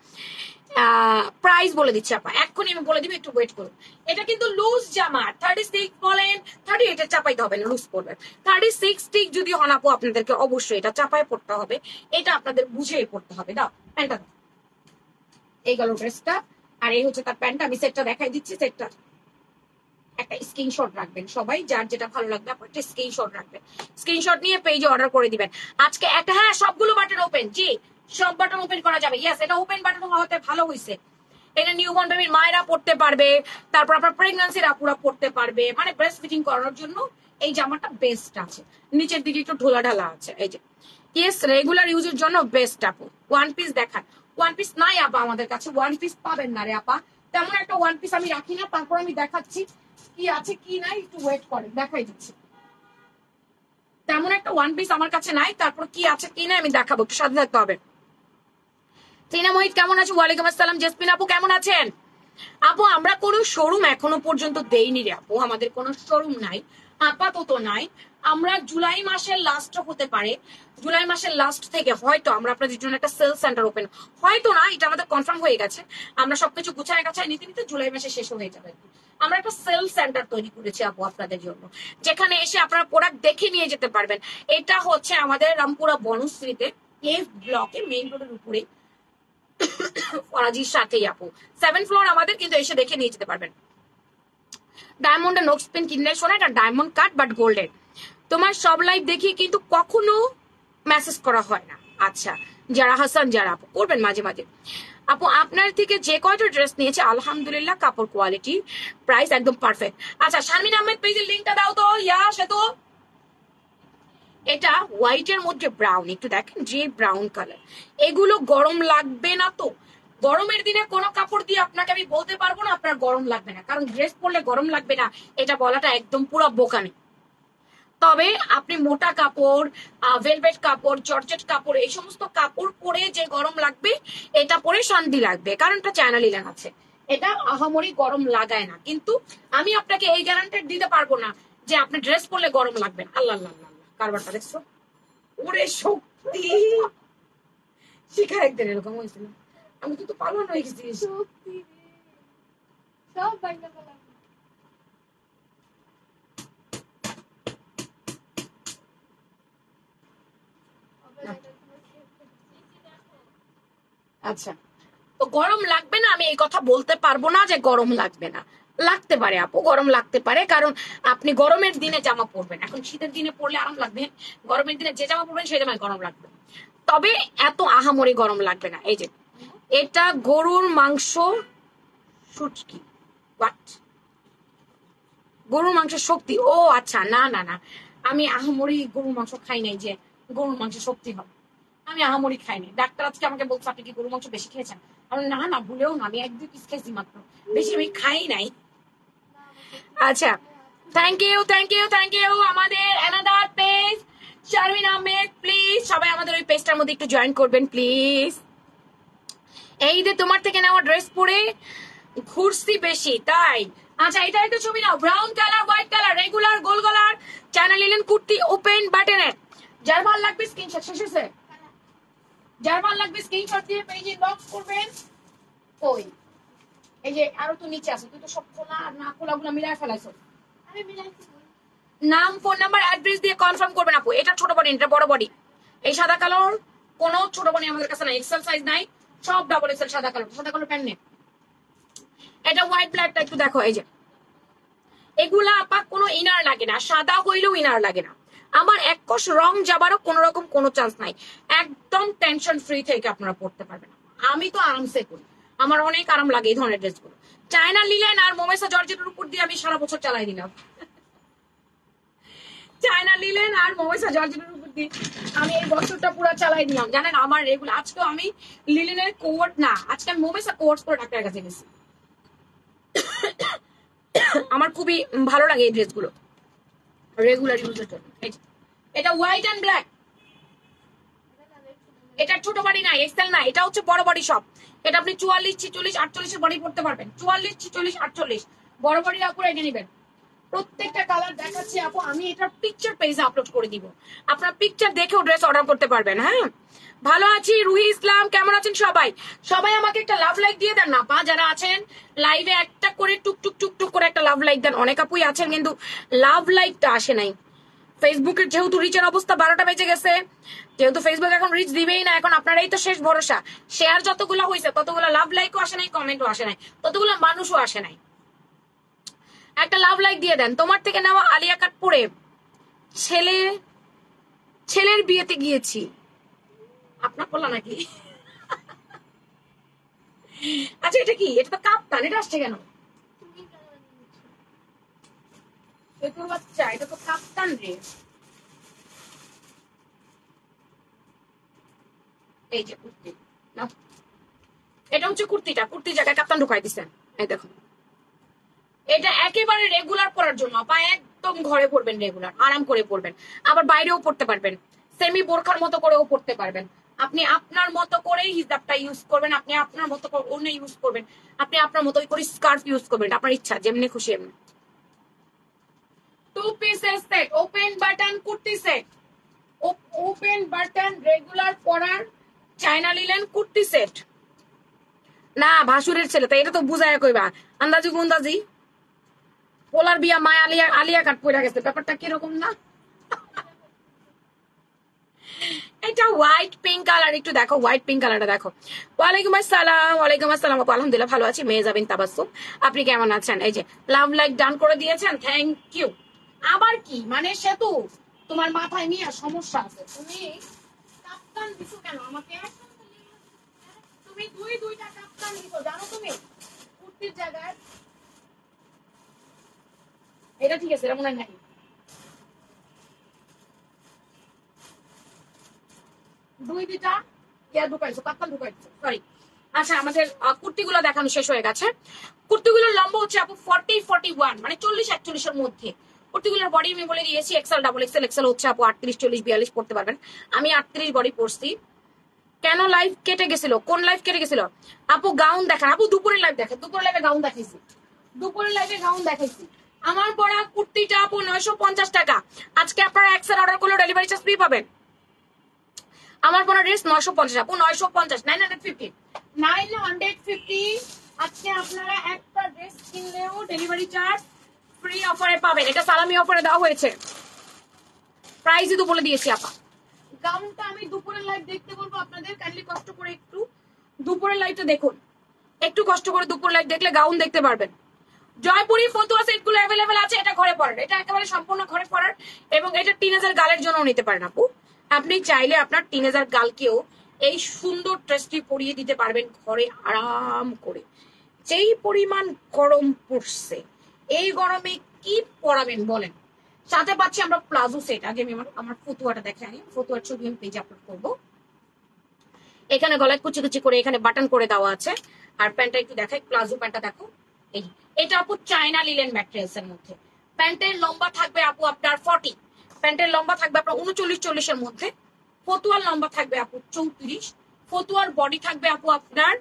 প্রাইস বলে দিচ্ছি আপা, এক্ষুনি আমি বলে দিবি, একটু ওয়েট করুন। এটা কিন্তু লুজ জামা, 36 বলেন 38 চাপাইতে হবে না, লুজ পড়বেন। 36 স্টিক যদি হন আপু আপনাদেরকে অবশ্যই এটা চাপায় পড়তে হবে, এটা আপনাদের বুঝেই পড়তে হবে। দাও প্যান্টটা, এই গেল ড্রেসটা, আর এই হচ্ছে তার প্যান্টটা। আমি সেটটা দেখাই দিচ্ছি, সেটটা একটা স্ক্রিনশট রাখবেন সবাই, যার যেটা ভালো লাগবে আপনি একটা স্ক্রিনশট রাখবেন, স্ক্রিনশট নিয়ে পেজে অর্ডার করে দিবেন আজকে একটা। হ্যাঁ, সবগুলো বাটন ওপেন, জি সব বাটন ওপেন করা যাবে। ইয়েস, এটা ওপেন বাটন হওয়াতে ভালো হয়েছে, এটা নিউবর্ন বেবির মায়েরা পড়তে পারবে, তারপর আপনার প্রেগন্যান্সির আপুরা পড়তে পারবে, মানে ব্রেস্ট ফিটিং করানোর জন্য এই জামাটা বেস্ট আছে। নিচের দিকে একটু ঢোলা ঢালা আছে, এই যে ইয়েস, রেগুলার ইউজের জন্য বেস্ট আপু। ওয়ান পিস দেখান, ওয়ান পিস নাই আপা আমাদের কাছে, ওয়ান পিস পাবেন না রে আপা, তেমন একটা ওয়ান পিস আমি রাখি না। তারপর আমি দেখাচ্ছি কি আছে কি নাই, একটু ওয়েট করেন, দেখাই দিচ্ছি। তেমন একটা ওয়ান পিস আমার কাছে নাই, তারপর কি আছে কি নাই আমি দেখাবো, একটু সাথে থাকতে হবে। টিনা মোহিত কেমন আছো? ওয়ালাইকুম আসসালাম। জেসমিন আপু কেমন আছেন? আপু আমরা কোনো শোরুম এখনো পর্যন্ত দেইনি রে আপু, আমাদের কোনো শোরুম নাই, আপাতত নাই। আমরা জুলাই মাসের লাস্ট হতে পারে, জুলাই মাসের লাস্ট থেকে হয়তো আমরা আপনাদের জন্য একটা সেল সেন্টার ওপেন, হয়তো না, এটা আমাদের কনফার্ম হয়ে গেছে। আমরা সবকিছু গুছায় গাছায় নিতে নিতে জুলাই মাসে শেষ হয়ে যাবে। আমরা একটা সেল সেন্টার তৈরি করেছি আপু আপনাদের জন্য, যেখানে এসে আপনারা প্রোডাক্ট দেখে নিয়ে যেতে পারবেন। এটা হচ্ছে আমাদের রামপুরা বনশ্রীতে, এফ ব্লকে, মেইন রোডের উপরে, ফরাজির সাথেই আপু। 7th ফ্লোর আমাদের, কিন্তু এসে দেখে নিয়ে যেতে পারবেন। ডায়মন্ডের নোক স্পিন কিনলে শোনা, এটা ডায়মন্ড কাট বাট গোল্ডের। তোমার সব লাইভ দেখি কিন্তু কখনো মেসেজ করা হয় না। আচ্ছা, যারা হাসান যারা আপু করবেন মাঝে মাঝে। আপু আপনার থেকে যে কয়টা ড্রেস নিয়েছে আলহামদুলিল্লাহ, কাপড় কোয়ালিটি প্রাইস একদম পারফেক্ট। আচ্ছা, শারমিন আহমেদ পেজের লিঙ্কটা দাও তো। সে তো এটা হোয়াইটের মধ্যে ব্রাউন, একটু দেখেন যে ব্রাউন কালার, এগুলো গরম লাগবে না তো? গরমের দিনে কোনো কাপড় দিয়ে আপনাকে আমি বলতে পারবো না আপনার গরম লাগবে না, কারণ ড্রেস পরলে গরম লাগবে না এটা বলাটা একদম পুরো বোকামি। তবে আপনি মোটা কাপড়, ভেলভেট কাপড়, জর্জেট কাপড়, এই সমস্ত কাপড় পরে যে গরম লাগবে, এটা পরে শান্তি লাগবে, কারণ এটা চায়না লিলেন আছে, এটা আহামরি গরম লাগায় না। কিন্তু আমি আপনাকে এই গ্যারান্টি দিতে পারবো না যে আপনি ড্রেস পরলে গরম লাগবে। আল্লাহ আল্লাহ আল্লাহ, কারবারটা দেখছো? ওরে শক্তি, শিখা একদিন এরকম হয়েছিল, আমি কিন্তু পালন হয়ে গেছি। আচ্ছা, তো গরম লাগবে না আমি এই কথা বলতে পারবো না যে গরম লাগবে না, লাগতে পারে আপু, গরম লাগতে পারে, কারণ আপনি গরমের দিনে জামা পরবেন, এখন শীতের দিনে পরলে আরাম লাগবে, গরমের দিনে যে জামা পরবেন সেই জামায় গরম লাগবে, তবে এত আহামরি গরম লাগবে না। এই যে এটা গরুর মাংস শুটকি, হোয়াট, গরুর মাংসের শক্তি, ও আচ্ছা, না না না, আমি আহামরি গরুর মাংস খাই নাই যে গরুর মাংস শক্তি হবে, আমি আহামরি খাইনি। ডাক্তার আজকে আমাকে বলছে আপনি কি গরুর মাংস বেশি খেয়েছেন, আমি না না ভুলেও না, আমি 1-2 পিস খেয়েছি মাত্র, বেশি আমি খাই নাই। আচ্ছা, thank you thank you thank you. আমাদের another page Sharmin Ahmed, please সবাই আমাদের ওই পেজটার মধ্যে একটু জয়েন করবেন প্লিজ। এই যে তোমার থেকে নেওয়া ড্রেস পরে ঘুরছি বেশি তাই। আচ্ছা, এটা একটা ছবি নাও, brown colour white colour regular গোল গলার চায়না লিনেন কুর্তি ওপেন বাটনের, যার ভালো লাগবে স্ক্রিনশট, শেষ হয়েছে, যার ভালো লাগবে স্ক্রিনশট দিয়ে পেজে ইনবক্স করবেন। ওই এই যে আরো তো নিচে আছে, তুই তো সব খোলা আর না খোলা গুলো মিলাই ফেলাইছো, নাম ফোন নাম্বার অ্যাড্রেস দিয়ে কনফার্ম করবেন আপু। এটা ছোট বডি, এটা বড় বডি, এই সাদা কালার কোন ছোট বডি আমাদের কাছে নাই, এক্সেল সাইজ নাই, সব ডাবল এক্সেল সাদা কালার প্যান্ট নেই। এটা হোয়াইট ব্ল্যাকটা একটু দেখো, এই যে এগুলা আপা কোনো ইনার লাগে না, সাদা হইলেও ইনার লাগে না, আমার এক কোষ রং যাবারও কোন রকম কোনো চান্স নাই, একদম টেনশন ফ্রি থেকে আপনারা পড়তে পারবেন। আমি তো আরামসে করি, আমার অনেক আরাম লাগে এই ধরনের ড্রেসগুলো। চায়না লিলেন আর মোমেসা জর্জেটের উপর দিয়ে আমি সারা বছর চালাই দিলাম, চায়না লিলেন আর মোমেসা জর্জেটের উপর দিয়ে আমি এই বছরটা পুরো চালাই দিলাম। জানেন আমার রেগুলার, আজকেও আমি লিলেনের কোট না, আজকে আমি মোমেসা কোর্স করে ডাক্তারের কাছে গেছি, আমার খুবই ভালো লাগে এই ড্রেসগুলো রেগুলার ইউজের জন্য। এটা হোয়াইট এন্ড ব্ল্যাক, এটা ছোট বডি না, এক্সেল না, এটা হচ্ছে বড় বডি সব। এটা আপনি 44, 46, 48 এর বডি পড়তে পারবেন, 44, 46, 48 বড় বডি আপুরা এটা নেবেন। প্রত্যেকটা কালার দেখাচ্ছি আপু, আমি এটা পিকচার পেজে আপলোড করে দিব, আপনারা পিকচার দেখেও ড্রেস অর্ডার করতে পারবেন। হ্যাঁ, ভালো আছি রুহি ইসলাম, কেমন আছেন সবাই? সবাই আমাকে একটা লাভ লাইক দিয়ে দেন না পা, যারা আছেন লাইভে একটা করে টুকটুক টুকটুক করে একটা লাভ লাইক দেন। অনেক আপুই আছেন কিন্তু লাভ লাইকটা আসে নাই। ফেসবুকের যেহেতু রিচের অবস্থা 12টা বেজে গেছে, যেহেতু ফেসবুক এখন রিচ দিবেই না, এখন আপনারাই তো শেষ ভরসা। শেয়ার যতগুলো হয়েছে ততগুলো লাভ লাইকও আসে নাই, কমেন্টও আসে নাই, ততগুলো মানুষও আসে নাই। একটা লাভ লাইক দিয়ে দেন। তোমার থেকে নেওয়া আলিয়া কাট পরে ছেলের বিয়েতে গিয়েছি, আপনার বললা নাকি? আচ্ছা, এটা কি? এটা তো কাপ্তান, এটা আসছে কেন? বাচ্চা, এটা তো কাপ্তান রে। এই যে কুর্তি, এটা হচ্ছে কুর্তিটা, কুর্তির জায়গায় কাপ্তান ঢুকাই দিচ্ছেন, এই দেখো। এটা একেবারে রেগুলার পরার জন্য, পা একদম ঘরে পরবেন, রেগুলার আরাম করে পরবেন, আবার বাইরেও পড়তে পারবেন, সেমি বোরখার মতো করেও পড়তে পারবেন। আপনি আপনার মতো করে হিজাবটা ইউজ করবেন, আপনি আপনার মতো করে অন্য ইউজ করবেন, আপনি আপনার মতো করে স্কার্ফ ইউজ করবেন, আপনার ইচ্ছা, যেমনি খুশি এমনি। 2 পিসের set, open button kurti set, open button regular পরার চায়না লিলেন কুর্তি সেট। না ভাসুরের ছেলে, তাই এটা তো বুঝায় কইবা, আন্দাজি গুন্দাজি পোলার বিয়া মায় আলিয়া কাট পড়ে গেছে, ব্যাপারটা কিরকম না? এটা হোয়াইট পিঙ্ক কালার, একটু দেখো হোয়াইট পিঙ্ক কালারটা দেখো। ওয়ালাইকুম আসসালাম, ওয়ালাইকুম আসসালাম আপু, আলহামদুলিল্লাহ ভালো আছি, মেয়ে যাবেন তাবাসসুম, আপনি কেমন আছেন? এই যে লাভ লাইক ডান করে দিয়েছেন, থ্যাংক ইউ। আবার কি মানে সেতু, তোমার মাথায় নিয়ে সমস্যা আছে, তুমি কাপ্তান দিছো কেন আমাকে? তুমি দুইটা কাপ্তান দিছো জানো তুমি কুর্তির জায়গায়। এটা ঠিক আছে, এটা মনে হয় নাই, দুইটা ইয়া ঢুকাইছো, কাপ্তান ঢুকাইছো, সরি। আচ্ছা, আমাদের কুর্তিগুলো দেখানো শেষ হয়ে গেছে। কুর্তিগুলোর লম্বা হচ্ছে আপু 40, 41 মানে 40, 41 এর মধ্যে। কুর্তিগুলোর বডি আমি বলে দিয়েছি, এক্সেল, ডাবল এক্সেল, এক্সেল হচ্ছে আপু 38, 40, 42 পড়তে পারবেন। আমি 38 বডি পড়ছি। কেন লাইভ কেটে গেছিল? কোন লাইভ কেটে গেছিল আপু? গাউন দেখান আপু, দুপুরের লাইভ দেখেন, দুপুরের লাইভে গাউন দেখাইছি, দুপুরের লাইভে গাউন দেখাইছি। আমার পরা কুর্তিটা আপু 950 টাকা, আজকে আপনারা এক্সেল অর্ডার করলে ডেলিভারি চার্জ ফ্রি পাবেন। আমার পরা ড্রেস 950 আপু, 950, 950। আজকে আপনারা একটা ড্রেস কিনলেও ডেলিভারি চার্জ ফ্রি অফারে পাবেন, এটা সালামি অফারে দেওয়া হয়েছে, প্রাইসই তো বলে দিয়েছি আপা। গাউনটা আমি দুপুরের লাইভ দেখতে বলবো আপনাদের, কাইন্ডলি কষ্ট করে একটু দুপুরের লাইভটা দেখুন, একটু কষ্ট করে দুপুর লাইভ দেখলে গাউন দেখতে পারবেন। জয়পুরি ফতুয়া সেটগুলো অ্যাভেলেবেল আছে, এটা ঘরে পরার, এটা একেবারে সম্পূর্ণ ঘরে পরার, এবং এটা টিনেজার গালের জন্য নিতে পারেন আপু। আপনি চাইলে আপনার টিনেজার গালকেও এই সুন্দর ড্রেসটি পরিয়ে দিতে পারবেন ঘরে আরাম করে। যেই পরিমাণ গরম পড়ছে, এই গরমে কি পরাবেন বলেন? সাথে পাচ্ছি আমরা প্লাজো সেট। আগে আমি আমার ফতুয়াটা দেখে আনি, ফতুয়ার ছবি আমি পেজে আপলোড করবো। এখানে গলায় কুচি কুচি করে এখানে বাটন করে দেওয়া আছে। আর প্যান্টটা একটু দেখাই, প্লাজো প্যান্টটা দেখো। এই এটা আপু চায়না লিলেন ম্যাটেরিয়ালস এর মধ্যে। প্যান্টের লম্বা থাকবে আপু আপনার 40, প্যান্টের লম্বা থাকবে আপনার 39-40 এর মধ্যে। ফতুয়ার লম্বা থাকবে আপু 34, ফতুয়ার বডি থাকবে আপু আপনার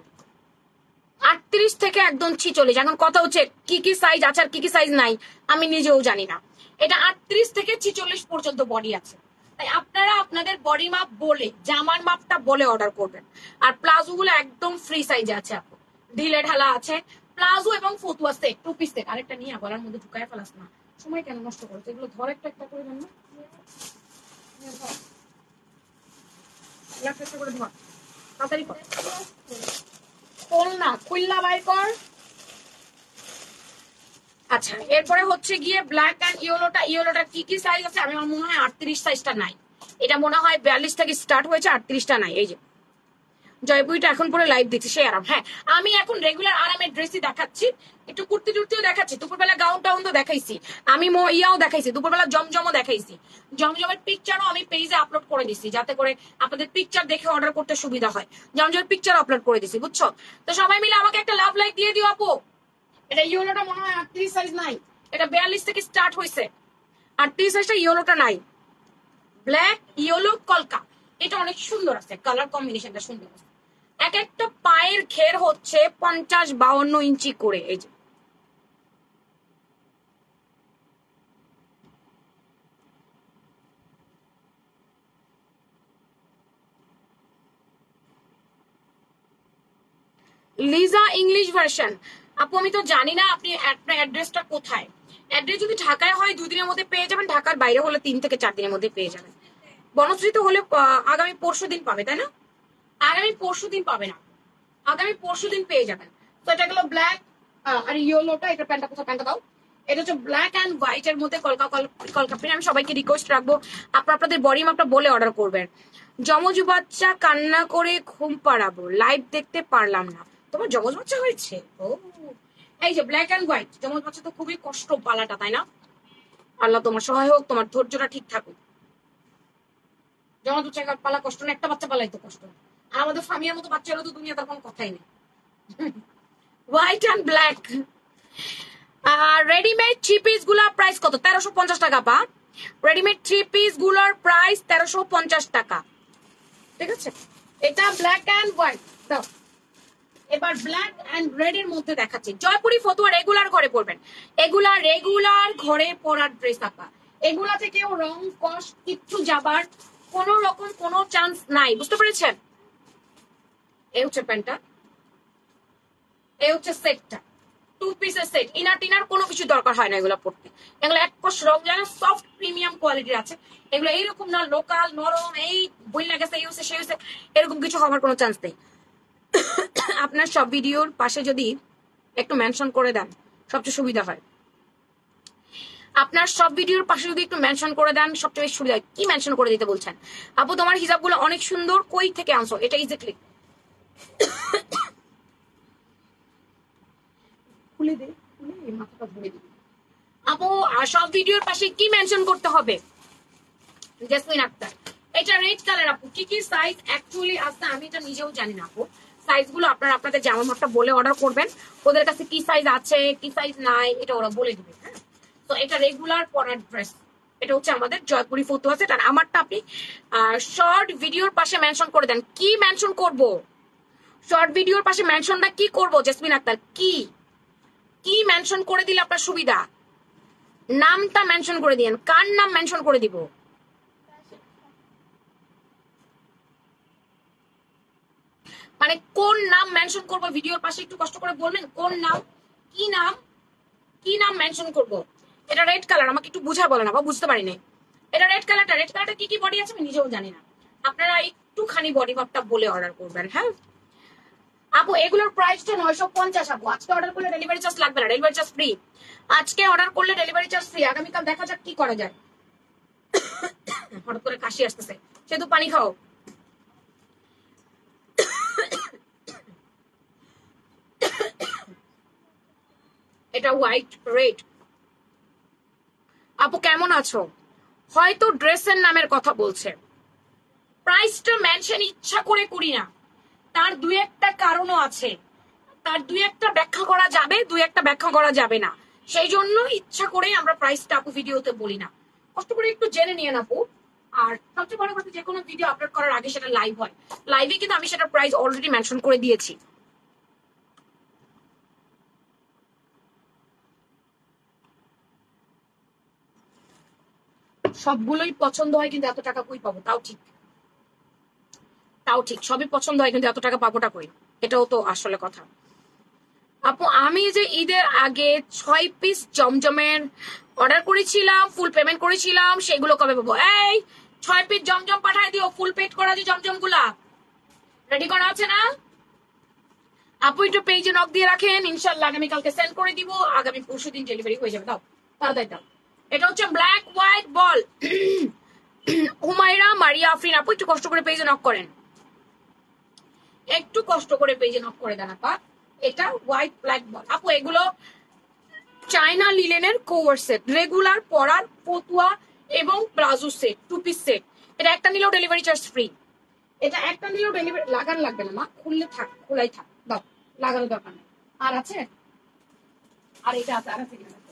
38 থেকে একদম 46। এখন কথা হচ্ছে কি কি সাইজ আছে আর কি কি সাইজ নাই আমি নিজেও জানি না। এটা 38 থেকে 46 পর্যন্ত বডি আছে। তাই আপনারা আপনাদের বডি মাপ বলে, জামার মাপটা বলে অর্ডার করবেন। আর প্লাজো গুলো একদম ফ্রি সাইজে আছে আপু, ঢিলে ঢালা আছে। প্লাজো এবং ফতুয়া সেট, টু পিস সেট। আরেকটা নিয়ে গলার মধ্যে ঢুকায় ফেলাস না, সময় কেন নষ্ট করছে? এগুলো ধর একটা একটা করে দেন না, একটা একটা করে ধর, তাড়াতাড়ি কর। খোল না, খুলনা বাইর কর। আচ্ছা, এরপরে হচ্ছে গিয়ে ব্ল্যাক এন্ড ইয়েলোটা। ইয়েলোটা কি কি সাইজ আছে? আমার মনে হয় 38 সাইজটা নাই, এটা মনে হয় 42 থেকে স্টার্ট হয়েছে, 38টা নাই। এই যে জয়পুরিটা এখন পরে লাইভ দেখছি, সে আরাম। হ্যাঁ, আমি এখন রেগুলার আরামের ড্রেসই দেখাচ্ছি, একটু কুর্তি টুর্তিও দেখাচ্ছি, দুপুরবেলা গাউন টাউন তো দেখাইছি, আমি ইয়াও দেখাইছি, দুপুরবেলা জমজমও দেখাইছি। জমজমের পিকচারও আমি পেজে আপলোড করে দিছি, যাতে করে আপনাদের পিকচার দেখে অর্ডার করতে সুবিধা হয়। জমজমের পিকচার আপলোড করে দিছি, বুঝছো? তো সবাই মিলে আমাকে একটা লাভ লাইক দিয়ে দিও আপু। এটা ইয়েলোটা মনে হয় 38 সাইজ নাই, এটা 42 থেকে স্টার্ট হয়েছে। 38 সাইজটা ইয়েলোটা নাই, ব্ল্যাক ইয়েলো কলকা। এটা অনেক সুন্দর আছে, কালার কম্বিনেশনটা সুন্দর আছে। এক একটা পায়ের ঘের হচ্ছে 50-52 ইঞ্চি করে। এই যে লিজা ইংলিশ ভার্সন। আপু আমি তো জানি না আপনি আপনার অ্যাড্রেসটা কোথায়। অ্যাড্রেস যদি ঢাকায় হয় 2 দিনের মধ্যে পেয়ে যাবেন, ঢাকার বাইরে হলে 3 থেকে 4 দিনের মধ্যে পেয়ে যাবেন। বনশ্রীতে হলে আগামী পরশু দিন পাবে, তাই না? আগামী পরশু দিন পাবে না, আগামী পরশু দিন পেয়ে যাবেন। তো এটা গেলো ব্ল্যাক আর ইয়েলোটা। এটা প্যান্টটা কোথাও, প্যান্টটা দাও। এটা হচ্ছে ব্ল্যাক অ্যান্ড হোয়াইট এর মধ্যে কলকা প্রিন্ট। আমি সবাইকে রিকোয়েস্ট রাখবো আপনাদের বডি মাপটা বলে অর্ডার করবেন। যমজ বাচ্চা কান্না করে ঘুম পাড়াবো, লাইভ দেখতে পারলাম না। তোমার যমজ বাচ্চা হয়েছে? ও, এই যে ব্ল্যাক অ্যান্ড হোয়াইট যমজ বাচ্চা তো খুবই কষ্ট পালাটা, তাই না? আল্লাহ তোমার সহায় হোক, তোমার ধৈর্যটা ঠিক থাকুক। যমজ বাচ্চা পালা কষ্ট না, একটা বাচ্চা পালাই তো কষ্ট। আর আমাদের ফামিয়ার মতো বাচ্চা হলে তো দুনিয়া তার কোনো কথাই নেই। White and black. Readymade three piece গুলার প্রাইস কত? 1350 টাকা পা। রেডিমেড থ্রি পিস গুলার প্রাইস 1350 টাকা, ঠিক আছে? এটা ব্ল্যাক অ্যান্ড হোয়াইট। দাও, এবার ব্ল্যাক অ্যান্ড রেড এর মধ্যে দেখাচ্ছি। জয়পুরি ফতুয়া রেগুলার ঘরে পরবেন, এগুলা রেগুলার ঘরে পরার ড্রেস আপা। এগুলা থেকেও রং কস কিচ্ছু যাবার কোন রকম কোনো চান্স নাই, বুঝতে পেরেছেন? এই হচ্ছে প্যান্টটা, এই হচ্ছে সেটটা, 2 পিসের সেট। ইনার টিনার কোনো কিছু দরকার হয় না এগুলো পড়তে। এগুলো এক কষ রং যেন সফট প্রিমিয়াম কোয়ালিটির আছে। এগুলো এইরকম না লোকাল নরম, এই বইলা গেছে এই হচ্ছে সেই হচ্ছে, এরকম কিছু হওয়ার কোনো চান্স নেই। আপনার সব ভিডিওর পাশে যদি একটু মেনশন করে দেন সবচেয়ে সুবিধা হয়। আপনার সব ভিডিওর পাশে যদি একটু মেনশন করে দেন সবচেয়ে বেশি সুবিধা হয়। কি মেনশন করে দিতে বলছেন? আপু তোমার হিসাবগুলো অনেক সুন্দর, কই থেকে আনছো? এটা ইজিক্লি খুলে দে, খুলে মাথাটা ধরে দিবি আপু। আর সব ভিডিওর পাশে কি মেনশন করতে হবে? জেসমিন আক্তার। এটা রেড কালার আপু। কি কি সাইজ অ্যাকচুয়ালি আছে আমি এটা নিজেও জানি না আপু। সাইজগুলো আপনারা আপনাদের জামা মাপটা বলে অর্ডার করবেন, ওদের কাছে কি সাইজ আছে কি সাইজ নাই এটা ওরা বলে দিবে। হ্যাঁ, তো এটা রেগুলার পরার ড্রেস। এটা হচ্ছে আমাদের জয়পুরি ফতুয়া সেট। আর আমারটা আপনি শর্ট ভিডিওর পাশে মেনশন করে দেন। কি মেনশন করব? শর্ট ভিডিওর পাশে মেনশনটা কি করব জেসমিন আক্তার? কি কি মেনশন করে দিলে আপনার সুবিধা? নামটা মেনশন করে দিয়েন। কার নাম মেনশন করে দিব? মানে কোন নাম মেনশন করব ভিডিওর পাশে একটু কষ্ট করে বলবেন। কোন নাম, কি নাম, কি নাম মেনশন করব? এটা রেড কালার, আমাকে একটু বুঝা বলেন না, বুঝতে পারি নাই। এটা রেড কালারটা, রেড কালারটা কি কি বডি আছে আমি নিজেও জানি না। আপনারা একটুখানি বডি মাপটা বলে অর্ডার করবেন। হ্যাঁ, আপু এগুলোর প্রাইসটা 950 আপু। আজকে অর্ডার করলে ডেলিভারি চার্জ লাগবে না, ডেলিভারি চার্জ ফ্রি। আজকে অর্ডার করলে ডেলিভারি চার্জ ফ্রি। আগামীকাল দেখা যাক কি করা যায়। হঠাৎ করে কাশি আসতেছে, সেহেতু পানি খাও। এটা হোয়াইট রেড। আপু কেমন আছো? হয়তো ড্রেসের নামের কথা বলছে। প্রাইসটা মেনশন ইচ্ছা করে করি না, তার দুই একটা কারণও আছে, তার দুই একটা ব্যাখ্যা করা যাবে, দুই একটা ব্যাখ্যা করা যাবে না। সেই জন্য ইচ্ছা করে আমরা প্রাইসটা আপু ভিডিওতে বলি না। কষ্ট করে একটু জেনে নিয়ে আপু। আর সবচেয়ে বড় কথা, যে কোনো ভিডিও আপলোড করার আগে সেটা লাইভ হয়, লাইভে কিন্তু আমি সেটা প্রাইস অলরেডি মেনশন করে দিয়েছি। সবগুলোই পছন্দ হয় কিন্তু এত টাকা কই পাবো? তাও ঠিক, তাও ঠিক, সবই পছন্দ হয় কিন্তু এত টাকা পাবোটা কই? এটাও তো আসলে কথা। আপু আমি যে ঈদের আগে 6 পিস জমজমের অর্ডার করেছিলাম, ফুল পেমেন্ট করেছিলাম, সেগুলো কবে পাবো? এই 6 পিস জমজম পাঠায় দিও, ফুল পেড করা যে জমজম গুলা রেডি করা আছে না? আপু একটু পেজে নক দিয়ে রাখেন, ইনশাল্লাহ আগামীকালকে সেন্ড করে দিব, আগামী পরশুদিন ডেলিভারি হয়ে যাবে। দাও তাড়াতাড়ি দাও। এটা হচ্ছে ব্ল্যাক হোয়াইট বল। হুমায়রা মারিয়া আফরিন আপু একটু কষ্ট করে পেজে নক করেন, একটু কষ্ট করে পেজে নক করে দেন আপা। এটা হোয়াইট ব্ল্যাক বল আপু। এগুলো চায়না লিলেনের কোভার সেট, রেগুলার পরার ফতুয়া এবং প্লাজো সেট, 2 পিস সেট। এটা একটা নিলেও ডেলিভারি চার্জ ফ্রি। এটা একটা নিলেও ডেলিভারি লাগানো লাগবে না মা, খুললে থাক, খোলাই থাক, দাও, লাগানো দরকার নেই। আর আছে, আর এটা আছে, আর আছে কিনা দেখো।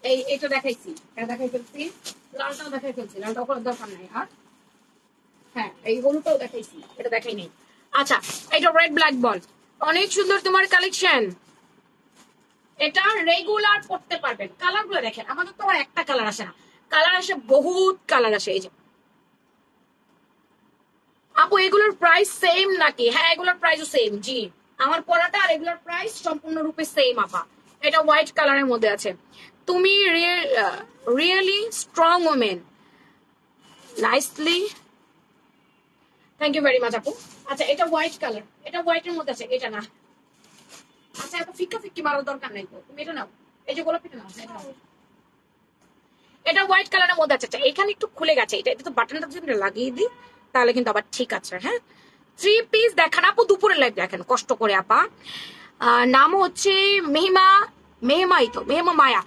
এই এটা দেখাইছি, এটা দেখাই ফেলছি, লালটাও দেখাই ফেলছি, লালটা করার দরকার নাই। আর হ্যাঁ, এই হলুদটাও দেখাইছি, এটা দেখাই নেই। আচ্ছা, এটা রেড ব্ল্যাক বল, অনেক সুন্দর তোমার কালেকশন। এটা রেগুলার পড়তে পারবেন। কালার গুলো দেখেন, আমাদের তো আর একটা কালার আসে না, কালার আসে বহুত কালার আসে। এই যে আপু এগুলোর প্রাইস সেম নাকি? হ্যাঁ এগুলোর প্রাইসও সেম। জি, আমার পড়াটা আর এগুলোর প্রাইস সম্পূর্ণরূপে সেম আপা। এটা হোয়াইট কালারের মধ্যে আছে। তুমি really strong women, nicely, thank you very much আপু। আচ্ছা এটা হোয়াইট কালার, এটা হোয়াইটের মধ্যে আছে, এটা না। আচ্ছা এত ফিক্কা ফিক্কি মারার দরকার নেই তো, তুমি এটা নাও, এই যে গোলাপিটা নাও, এটা নাও। এটা হোয়াইট কালারের মধ্যে আছে। আচ্ছা এখানে একটু খুলে গেছে, এটা এটা তো বাটনটা যদি লাগিয়ে দিই তাহলে কিন্তু আবার ঠিক আছে। হ্যাঁ 3 পিস দেখান আপু, দুপুরের লাইভ দেখেন কষ্ট করে আপা। নাম হচ্ছে মেহমা, মেহমাই তো, মেহমা মায়া,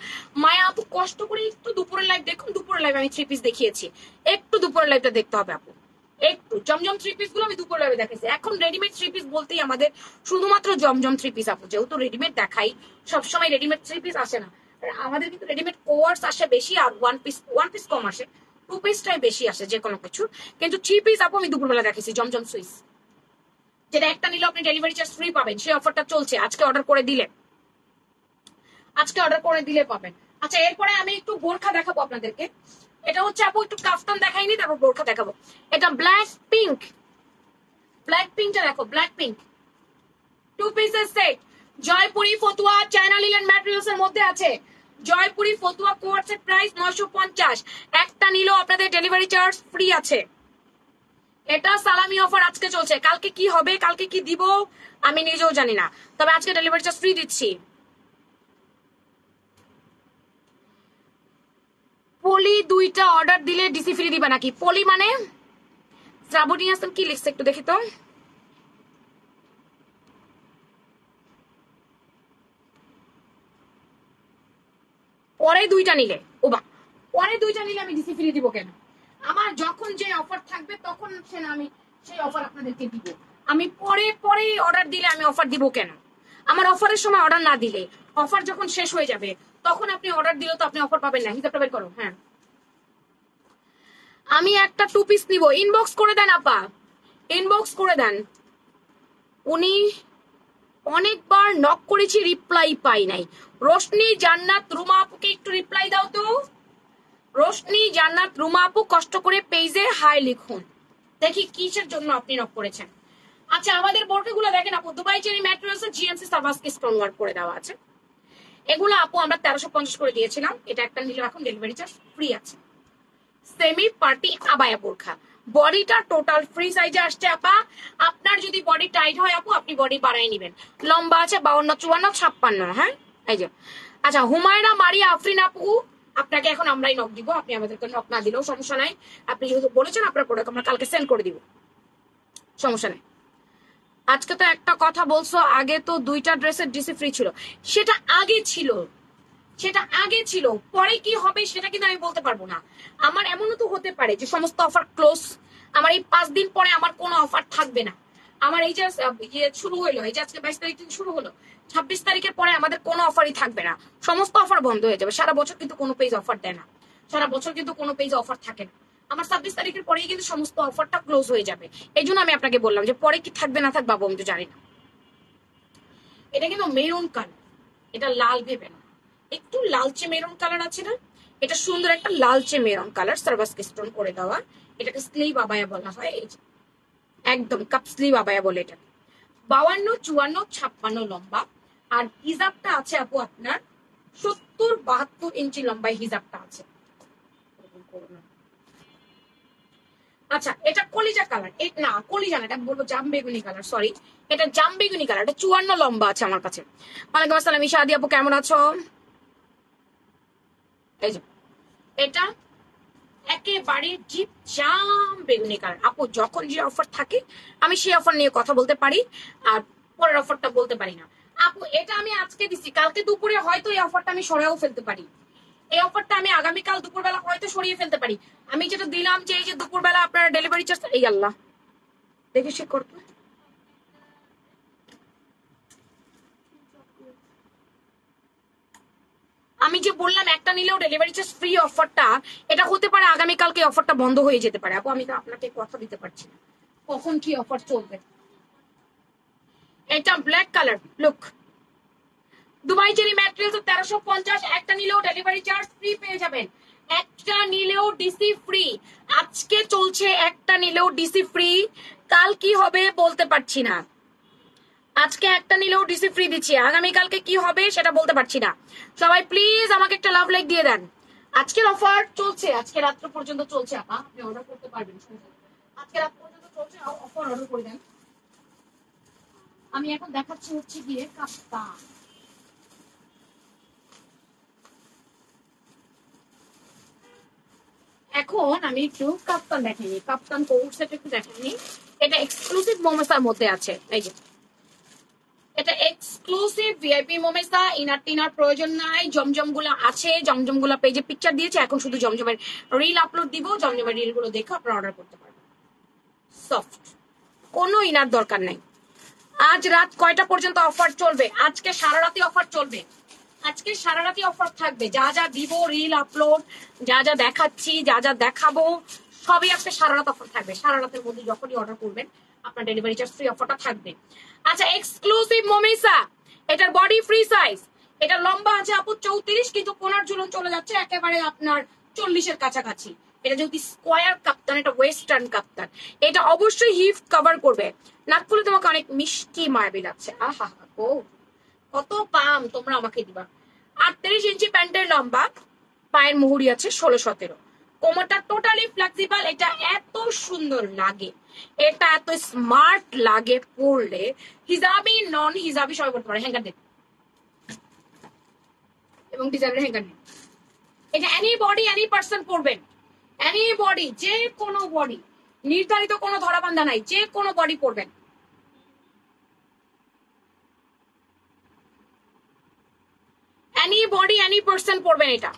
মায়া আপু কষ্ট করে একটু দুপুরের লাইভ দেখুন। দুপুরের লাইভ আমি 3 পিস দেখিয়েছি, একটু দুপুরের লাইভটা দেখতে হবে আপু। একটু জমজম 3 পিস গুলো আমি দুপুরের লাইভে দেখাইছি। এখন রেডিমেড 3 পিস বলতেই আমাদের শুধুমাত্র জমজম 3 পিস আপু, যেহেতু রেডিমেড দেখাই, সবসময় রেডিমেড 3 পিস আসে না। আমাদের কিন্তু রেডিমেড কোয়ার্স আসে বেশি, আর ওয়ান পিস কম আসে, 2 পিসটাই বেশি আসে যে কোনো কিছু। কিন্তু 3 পিস আপু আমি দুপুরবেলা দেখেছি জমজম সুইস, যেটা একটা নিলে আপনি ডেলিভারি চার্জ ফ্রি পাবেন, সেই অফারটা চলছে। আজকে অর্ডার করে দিলে, আজকে অর্ডার করে দিলে পাবেন। আচ্ছা এরপরে আমি একটু বোরখা দেখাবো আপনাদেরকে। এটা হচ্ছে আপু একটু কাফতান দেখাইনি, তারপর বোরখা দেখাবো। এটা ব্ল্যাক পিঙ্ক, ব্ল্যাক পিঙ্কটা দেখো, ব্ল্যাক পিঙ্ক 2 পিসের সেট। জয়পুরি ফতুয়া চায়না লিলেন ম্যাটেরিয়ালস এর মধ্যে আছে। জয়পুরি ফতুয়া কোয়ার্সের প্রাইস 950, একটা নিলেও আপনাদের ডেলিভারি চার্জ ফ্রি আছে। এটা সালামি অফার আজকে চলছে, কালকে কি হবে, কালকে কি দিব আমি নিজেও জানি না, তবে আজকে ডেলিভারি চার্জ ফ্রি দিচ্ছি। পলি 2টা অর্ডার দিলে ডিসি ফ্রি দিবা নাকি? পলি মানে শ্রাবণী হাসান কি লিখছে একটু দেখি তো। পরে 2টা নিলে, ও বা, পরে 2টা নিলে আমি ডিসি ফ্রি দিব কেন? আমার যখন যে অফার থাকবে তখন সে না আমি সেই অফার আপনাদেরকে দিব। আমি পরে পরে অর্ডার দিলে আমি অফার দিব কেন? আমার অফারের সময় অর্ডার না দিলে, অফার যখন শেষ হয়ে যাবে তখন আপনি অর্ডার দিলে তো আপনি অফার পাবেন না। হিসাবটা বের করো। হ্যাঁ আমি একটা 2 পিস নিব, ইনবক্স করে দেন আপা, ইনবক্স করে দেন। উনি অনেকবার নক করেছি, রিপ্লাই পাই নাই। রোশনি জান্নাত রুমা আপুকে একটু রিপ্লাই দাও তো। রোশনি জান্নাত রুমা আপু কষ্ট করে পেজে হাই লিখুন, দেখি কিসের জন্য আপনি নক করেছেন। আচ্ছা আমাদের বোরকাগুলো দেখেন আপু, দুবাই চেরি ম্যাটেরিয়ালস জিএমসি সার্ভাসকে স্টোন ওয়ার্ক করে দেওয়া আছে। এগুলো আপু আমরা 1350 করে দিয়েছিলাম, এটা একটা নিলে এখন ডেলিভারি চার্জ ফ্রি আছে। সেমি পার্টি আবায়া বোরখা, বডিটা টোটাল ফ্রি সাইজে আসছে আপা। আপনার যদি বডি টাইট হয় আপু, আপনি বডি বাড়াই নিবেন। লম্বা আছে 52, 54, 56, হ্যাঁ এই যে। আচ্ছা, হুমায়রা মারিয়া আফরিন আপু, আপনাকে এখন আমরাই নক দিব, আপনি আমাদেরকে নক না দিলেও সমস্যা নাই। আপনি যেহেতু বলেছেন আপনার প্রোডাক্ট আমরা কালকে সেন্ড করে দিব, সমস্যা নেই। আজকে তো একটা কথা বলছো, আগে তো 2টা ড্রেসের ডিসি ফ্রি ছিল। সেটা আগে ছিল, সেটা আগে ছিল, পরে কি হবে সেটা কিন্তু আমি বলতে পারবো না। আমার এমনও তো হতে পারে যে সমস্ত অফার ক্লোজ, আমার এই 5 দিন পরে আমার কোনো অফার থাকবে না। আমার এই যে শুরু হইলো, এই যে আজকে 22 তারিখ থেকে শুরু হলো, 26 তারিখের পরে আমাদের কোনো অফারই থাকবে না, সমস্ত অফার বন্ধ হয়ে যাবে। সারা বছর কিন্তু কোনো পেজ অফার দেয় না, সারা বছর কিন্তু কোনো পেজ অফার থাকে না। আমার 26 তারিখের পরেই কিন্তু সমস্ত অফারটা ক্লোজ হয়ে যাবে। এই জন্য আমি আপনাকে বললাম যে পরে কি থাকবে না থাকবে বাবু আমি তো জানি না। এটা কিন্তু মেরুন কালার, এটা লাল ভেবে না, একটু লালচে মেরুন কালার আছে না, এটা সুন্দর একটা লালচে মেরুন কালার, সার্ভাসকে স্টোন করে দেওয়া। এটাকে স্লিভ আবায়া বলা হয়, এই যে একদম কাপ স্লিভ আবায়া বলে এটা। 52, 54, 56 লম্বা। আর হিজাবটা আছে আপু আপনার 70, 72 ইঞ্চি লম্বায় হিজাবটা আছে। আচ্ছা, এটা কলিজা কালার, না কলিজা না, এটা বলবো জাম বেগুনি কালার, সরি এটা জাম বেগুনি কালার। এটা 54 লম্বা আছে আমার কাছে। ওয়ালাইকুম আসসালাম ঈশা আদি আপু, কেমন আছো? এই যে এটা একেবারে জিপ জাম বেগুনি কালার। আপু যখন যে অফার থাকে আমি সেই অফার নিয়ে কথা বলতে পারি, আর পরের অফারটা বলতে পারি না। আপু এটা আমি আজকে দিছি, কালকে দুপুরে হয়তো এই অফারটা আমি সরাও ফেলতে পারি, এই অফারটা আমি আগামীকাল দুপুরবেলা হয়তো সরিয়ে ফেলতে পারি। আমি যেটা দিলাম যে এই যে দুপুরবেলা আপনারা ডেলিভারি চার্জ, এই আল্লাহ দেখে সে করতে, আমি যে বললাম একটা নিলেও ডেলিভারি চার্জ ফ্রি অফারটা, এটা হতে পারে আগামীকালকে অফারটা বন্ধ হয়ে যেতে পারে। আপু আমি তো আপনাকে কথা দিতে পারছি না কখন কি অফার চলবে। এটা black colour, look Dubai cherry materials 1350, একটা নিলেও ডেলিভারি চার্জ ফ্রি পেয়ে যাবেন, একটা নিলেও ডিসি ফ্রি। আজকে চলছে একটা নিলেও ডিসি ফ্রি, কাল কি হবে বলতে পারছি না। আজকে একটা নিলেও ডিসি ফ্রি দিচ্ছি, আগামীকালকে কি হবে সেটা বলতে পারছি না। সবাই প্লিজ আমাকে একটা লাভ লাইক দিয়ে দেন। আজকের অফার চলছে, আজকে রাত্র পর্যন্ত চলছে আপা, আপনি অর্ডার করতে পারবেন, আজকে রাত পর্যন্ত চলছে, অফার অর্ডার করে দেন। আমি এখন দেখাচ্ছি হচ্ছে গিয়ে কাপ্তা। এখন আমি একটু কাপ্তান দেখাইনি, কাপ্তান কোট সেট একটু দেখাইনি। এটা এক্সক্লুসিভ মোমেসার মধ্যে আছে, এই যে এটা এক্সক্লুসিভ ভিআইপি মোমেসা। ইনার টিনার প্রয়োজন নাই, জমজম গুলা আছে, জমজম গুলা পেজে পিকচার দিয়েছে, এখন শুধু জমজমের রিল আপলোড দিব, জমজমের রিল গুলো দেখে আপনারা অর্ডার করতে পারবেন। সফট, কোনো ইনার দরকার নাই। আজ রাত কয়টা পর্যন্ত অফার চলবে? আজকে সারা রাতে অফার চলবে, আজকে সারা রাতে অফার থাকবে। যা যা দিব রিল আপলোড, যা যা দেখাচ্ছি, যা যা দেখাবো সবই আজকে সারা রাত অফার থাকবে। সারা রাতের মধ্যে যখনই অর্ডার করবেন আপনার ডেলিভারি চার্জ ফ্রি অফারটা থাকবে। আচ্ছা, এক্সক্লুসিভ মোমেসা, এটার বডি ফ্রি সাইজ, এটা লম্বা আছে আপু 34, কিন্তু কোনার ঝুলন চলে যাচ্ছে একেবারে আপনার 40-এর কাছাকাছি। এটা যদি স্কোয়ার কাপ্তান, এটা ওয়েস্টার্ন কাপ্তান, এটা অবশ্যই হিপ কভার করবে। নাক ফুলে তোমাকে অনেক মিষ্টি মায়াবি লাগছে, আহা ও কত পাম তোমরা আমাকে দিবা। 38 ইঞ্চি প্যান্টের লম্বা, পায়ের মুহুরি আছে 16-17, কোমরটা টোটালি ফ্লেক্সিবল। এটা এত সুন্দর লাগে, এটা এত স্মার্ট লাগে পরলে, হিজাবি নন হিজাবি সবাই পড়তে পারে। হ্যাঙ্গার দেখ এবং ডিজাইনের হ্যাঙ্গার নেই। এটা এনি বডি এনি পার্সন পরবেন, এনি বডি, যে কোনো বডি, নির্ধারিত কোনো ধরাবান্ধা নাই, যে কোনো বডি পরবেন। এনি বডি এনি পার্সন পরবেন এটা।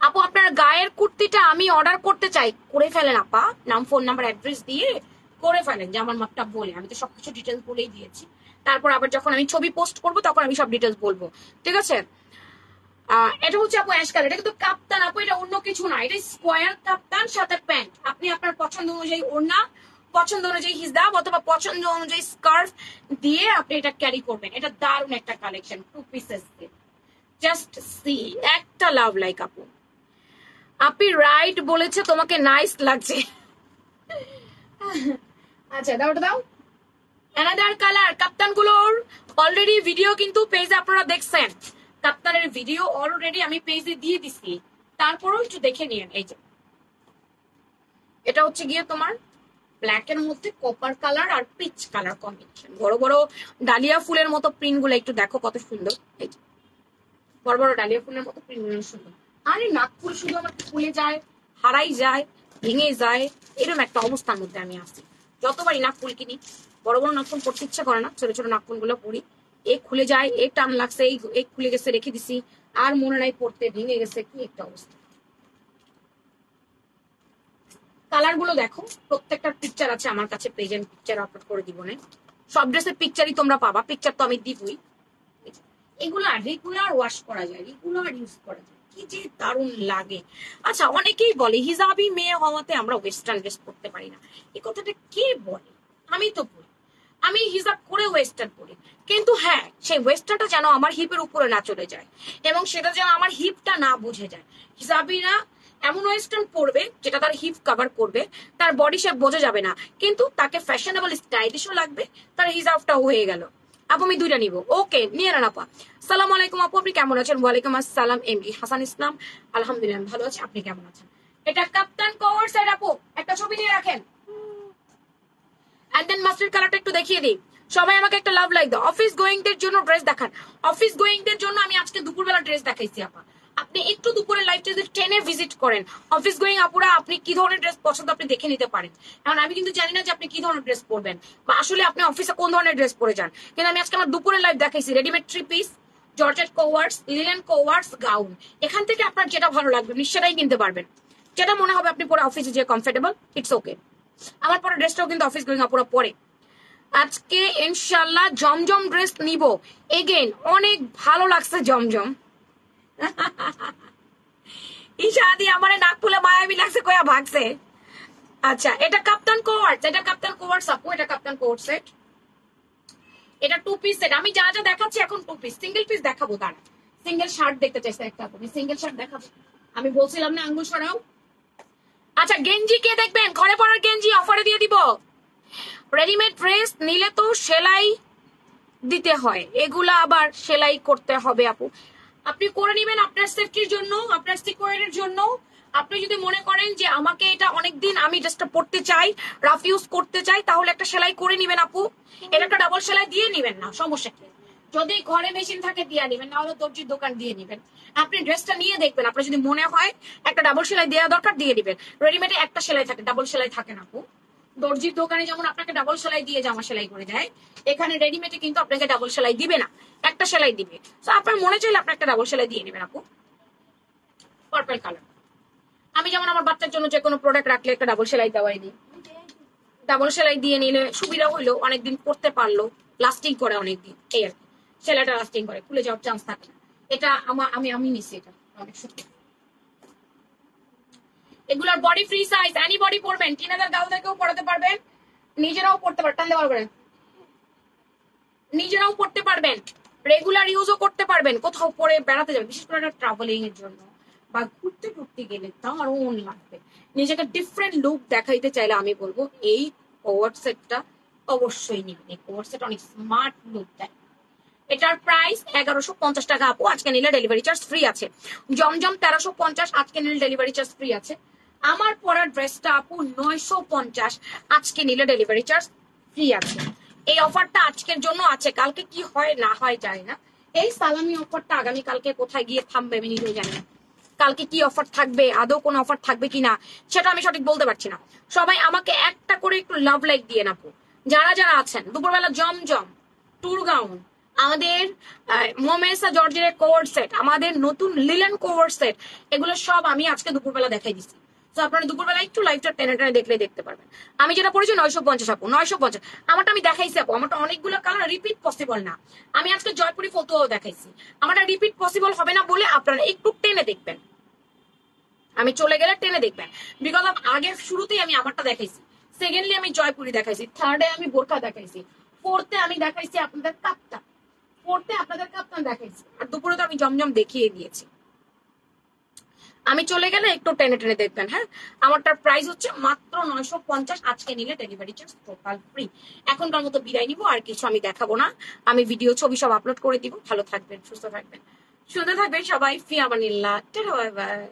আপু আপনার গায়ের কুর্তিটা আমি অর্ডার করতে চাই, করে ফেলেন আপা, নাম ফোন নাম্বার অ্যাড্রেস দিয়ে করে ফেলেন, যে আমার মাপটা বলে। আমি তো সবকিছু ডিটেলস বলেই দিয়েছি, তারপর আবার যখন আমি ছবি পোস্ট করবো তখন আমি সব ডিটেলস বলবো, ঠিক আছে? এটা হচ্ছে আপু অ্যাশ কালার, এটা কিন্তু কাপ্তান আপু, এটা অন্য কিছু না, এটা স্কোয়ার কাপ্তান সাথে প্যান্ট। আপনি আপনার পছন্দ অনুযায়ী ওড়না, পছন্দ অনুযায়ী হিজাব অথবা পছন্দ অনুযায়ী স্কার্ফ দিয়ে আপনি এটা ক্যারি করবেন। এটা দারুণ একটা কালেকশন, 2 পিসেস, জাস্ট সি, একটা লাভ লাইক আপু। আপনি রাইট বলেছে, তোমাকে নাইস লাগছে। আচ্ছা দাও ওটা দাও। অ্যানাদার কালার, কাপ্তান গুলোর অলরেডি ভিডিও কিন্তু পেজে আপনারা দেখছেন, কাপ্তানের ভিডিও অলরেডি আমি পেজে দিয়ে দিছি, তারপরেও একটু দেখে নিন। এই যে এটা হচ্ছে গিয়ে তোমার ব্ল্যাক এর মধ্যে কপার কালার আর পিচ কালার কম্বিনেশন। বড় বড় ডালিয়া ফুলের মতো প্রিন্ট গুলো একটু দেখো কত সুন্দর। এই যে বড় বড় ডালিয়া ফুলের মতো প্রিন্ট গুলো সুন্দর। আরে নাগপুর শুধু আমার খুলে যায়, হারাই যায়, ভেঙে যায়, এরকম একটা অবস্থার মধ্যে আমি আসি। যতবারই নাগপুর কিনি, বড় বড় নাগপুর পড়তে ইচ্ছা করে না, ছোট ছোট নাগপুর গুলো পড়ি, এ খুলে যায়, এ টান লাগছে, এই খুলে গেছে, রেখে দিছি, আর মনে নাই পড়তে, ভেঙে গেছে, কি একটা অবস্থা। কালার গুলো দেখো, প্রত্যেকটা পিকচার আছে আমার কাছে, প্রেজেন্ট পিকচার আপলোড করে দিব না, সব ড্রেসের পিকচারই তোমরা পাবা, পিকচার তো আমি দিবই। এগুলা রেগুলার ওয়াশ করা যায়, রেগুলার ইউজ করা যায়, কি যে দারুণ লাগে। আচ্ছা, অনেকেই বলে হিজাবি মেয়ে হওয়াতে আমরা ওয়েস্টার্ন ড্রেস পরতে পারি না, এই কথাটা কে বলে? আমি তো বলি, আমি হিজাব করে ওয়েস্টার্ন পরি, কিন্তু হ্যাঁ, সেই ওয়েস্টার্নটা যেন আমার হিপের উপরে না চলে যায়, এবং সেটা যেন আমার হিপটা না বুঝে যায়। হিজাবিরা এমন ওয়েস্টার্ন পরবে যেটা তার হিপ কভার করবে, তার বডি শেপ বোঝা যাবে না, কিন্তু তাকে ফ্যাশনেবল স্টাইলিশও লাগবে, তার হিজাবটাও হয়ে গেল। আপু আমি দুইটা নিব, ওকে নিয়ে নেন আপা। সালাম আলাইকুম আপু, আপনি কেমন আছেন? ওয়ালাইকুম আসসালাম এমডি হাসান ইসলাম, আলহামদুলিল্লাহ ভালো আছি, আপনি কেমন আছেন? এটা কাপ্তান কভার সাইড আপু, একটা ছবি নিয়ে রাখেন। এন্ড দেন মাস্টার্ড কালারটা একটু দেখিয়ে দিই, সবাই আমাকে একটা লাভ লাইক দাও। অফিস গোয়িং দের জন্য ড্রেস দেখান, অফিস গোয়িং দের জন্য আমি আজকে দুপুরবেলা ড্রেস দেখাইছি আপা। আপনি একটু দুপুরে লাইভটা যদি ট্রেনে ভিজিট করেন, অফিস গোয়িং আপুরা আপনি কি ধরনের ড্রেস পছন্দ আপনি দেখে নিতে পারেন। কারণ আমি কিন্তু জানি না যে আপনি কি ধরনের ড্রেস পরবেন, বা আসলে আপনি অফিসে কোন ধরনের ড্রেস পরে যান, কিন্তু আমি আজকে আমার দুপুরে লাইভ দেখাইছি readymade 3 piece, georgette covers, linen covers, gown. এখান থেকে আপনার যেটা ভালো লাগবে নিশ্চয়ই কিনতে পারবেন, যেটা মনে হবে আপনি পরে অফিসে যে কমফোর্টেবল, ইটস ওকে। আমার পরে ড্রেসটাও কিন্তু অফিস গোয়িং আপুরা পরে। আজকে ইনশাল্লাহ জমজম ড্রেস নিব, এগেন অনেক ভালো লাগছে জমজম। ইশাদি আমারে নাক ফুলে মায়াবী লাগছে কয়া ভাগছে। আচ্ছা, এটা কাপ্তান কোয়ার্টস, এটা কাপ্তান কোয়ার্টস আপু, এটা কাপ্তান কোয়ার্টস সেট, এটা 2 পিস সেট। আমি যা যা দেখাচ্ছি এখন 2 পিস, সিঙ্গেল পিস দেখাবো, তারা সিঙ্গেল শার্ট দেখতে চাইছে একটা আপু, আমি সিঙ্গেল শার্ট দেখাবো। আমি বলছিলাম না আঙ্গুল সরাও। আচ্ছা, গেঞ্জি কে দেখবেন? ঘরে পড়ার গেঞ্জি অফারে দিয়ে দিব। রেডিমেড ড্রেস নিলে তো সেলাই দিতে হয়, এগুলা আবার সেলাই করতে হবে আপু। আপনি করে নেবেন আপনার সেফটির জন্য, আপনার সিকিউরিটির জন্য। আপনি যদি মনে করেন যে আমাকে এটা অনেকদিন আমি ড্রেসটা পড়তে চাই, রাফ ইউজ করতে চাই, তাহলে একটা সেলাই করে নিবেন আপু। এটা একটা ডাবল সেলাই দিয়ে নিবেন না, সমস্যা কি? যদি ঘরে মেশিন থাকে দিয়ে নিবেন, না হলে দর্জির দোকান দিয়ে নিবেন। আপনি ড্রেসটা নিয়ে দেখবেন, আপনার যদি মনে হয় একটা ডাবল সেলাই দেওয়া দরকার দিয়ে দিবেন। রেডিমেডে একটা সেলাই থাকে, ডাবল সেলাই থাকে না আপু। দর্জির দোকানে যেমন আপনাকে ডাবল সেলাই দিয়ে জামা সেলাই করে দেয়, এখানে রেডিমেডে কিন্তু আপনাকে ডাবল সেলাই দিবে না, একটা সেলাই দিবে। তো আপনার মনে চাইলে আপনি একটা ডাবল সেলাই দিয়ে নেবেন আপু। পার্পল কালার, আমি যেমন আমার বাচ্চার জন্য যে কোনো প্রোডাক্ট রাখলে একটা ডাবল সেলাই দেওয়াই দিই। ডাবল সেলাই দিয়ে নিলে সুবিধা হইলো, অনেকদিন পরতে পারলো, লাস্টিং করে অনেকদিন, এই আর কি। সেলাইটা লাস্টিং করে, খুলে যাওয়ার চান্স থাকে না। এটা আমি নিছি, এটা অনেক সুন্দর। এগুলার body free size, any body পরবেন, টিনেজার গার্লদেরকেও পরাতে পারবেন, নিজেরাও পড়তে পারবেন, টানতে পারবেন, নিজেরাও পড়তে পারবেন, রেগুলার ইউজও করতে পারবেন। কোথাও পরে বেড়াতে যাবেন, বিশেষ করে ট্রাভেলিং এর জন্য বা ঘুরতে ঘুরতে গেলে দারুণ লাগবে। নিজেকে ডিফারেন্ট লুক দেখাইতে চাইলে আমি বলবো এই কোয়ার্ড সেটটা অবশ্যই নিবেন। এই কোয়ার্ড সেট অনেক স্মার্ট লুক দেয়। এটার প্রাইস 1150 টাকা আপু, আজকে নিলে ডেলিভারি চার্জ ফ্রি আছে। জমজম 1350, আজকে নিলে ডেলিভারি চার্জ ফ্রি আছে। আমার পরার ড্রেসটা আপু 950, আজকে নিলে ডেলিভারি চার্জ ফ্রি আছে। এই অফারটা আজকের জন্য আছে, কালকে কি হয় না হয় জানি না। এই সালামি অফারটা আগামী কালকে কোথায় গিয়ে থামবে আমি নিজেও জানি না। কালকে কি অফার থাকবে, আদৌ কোনো অফার থাকবে কিনা সেটা আমি সঠিক বলতে পারছি না। সবাই আমাকে একটা করে একটু লাভ লাইক দিয়ে আপু, যারা যারা আছেন। দুপুরবেলা জমজম, টুর গাউন, আমাদের মোমেসা জর্জের কোয়ার্ড সেট, আমাদের নতুন লিলেন কোয়ার্ড সেট, এগুলো সব আমি আজকে দুপুরবেলা দেখাই দিচ্ছি। তো আপনারা দুপুরবেলা একটু লাইভটা টেনে টেনে দেখলে দেখতে পারবেন। আমি যেটা পড়েছি 950 আপু, 950। আমারটা আমি দেখাইছি আপু, আমারটা অনেকগুলো কালার রিপিট পসিবল না। আমি আজকে জয়পুরি ফতুয়াও দেখাইছি, আমারটা রিপিট পসিবল হবে না বলে আপনারা একটু টেনে দেখবেন। আমি চলে গেলে টেনে দেখবেন, বিকজ অফ আগের শুরুতেই আমি আমারটা দেখাইছি, সেকেন্ডলি আমি জয়পুরি দেখাইছি, থার্ডে আমি বোরখা দেখাইছি, ফোর্থে আমি দেখাইছি আপনাদের কাপ্তান, ফোর্থে আপনাদের কাপ্তান দেখাইছি, আর দুপুরে তো আমি জমজম দেখিয়ে দিয়েছি। আমি চলে গেলে একটু টেনে টেনে দেখবেন। হ্যাঁ, আমারটার প্রাইস হচ্ছে মাত্র 950, আজকে নিলে ডেলিভারি চার্জ টোটাল ফ্রি। এখনকার মতো বিদায় নিবো, আর কিছু আমি দেখাবো না। আমি ভিডিও ছবি সব আপলোড করে দিব। ভালো থাকবেন, সুস্থ থাকবেন, সুন্দর থাকবেন সবাই। ফি আমানিল্লাহ, টাটা, বাই বাই।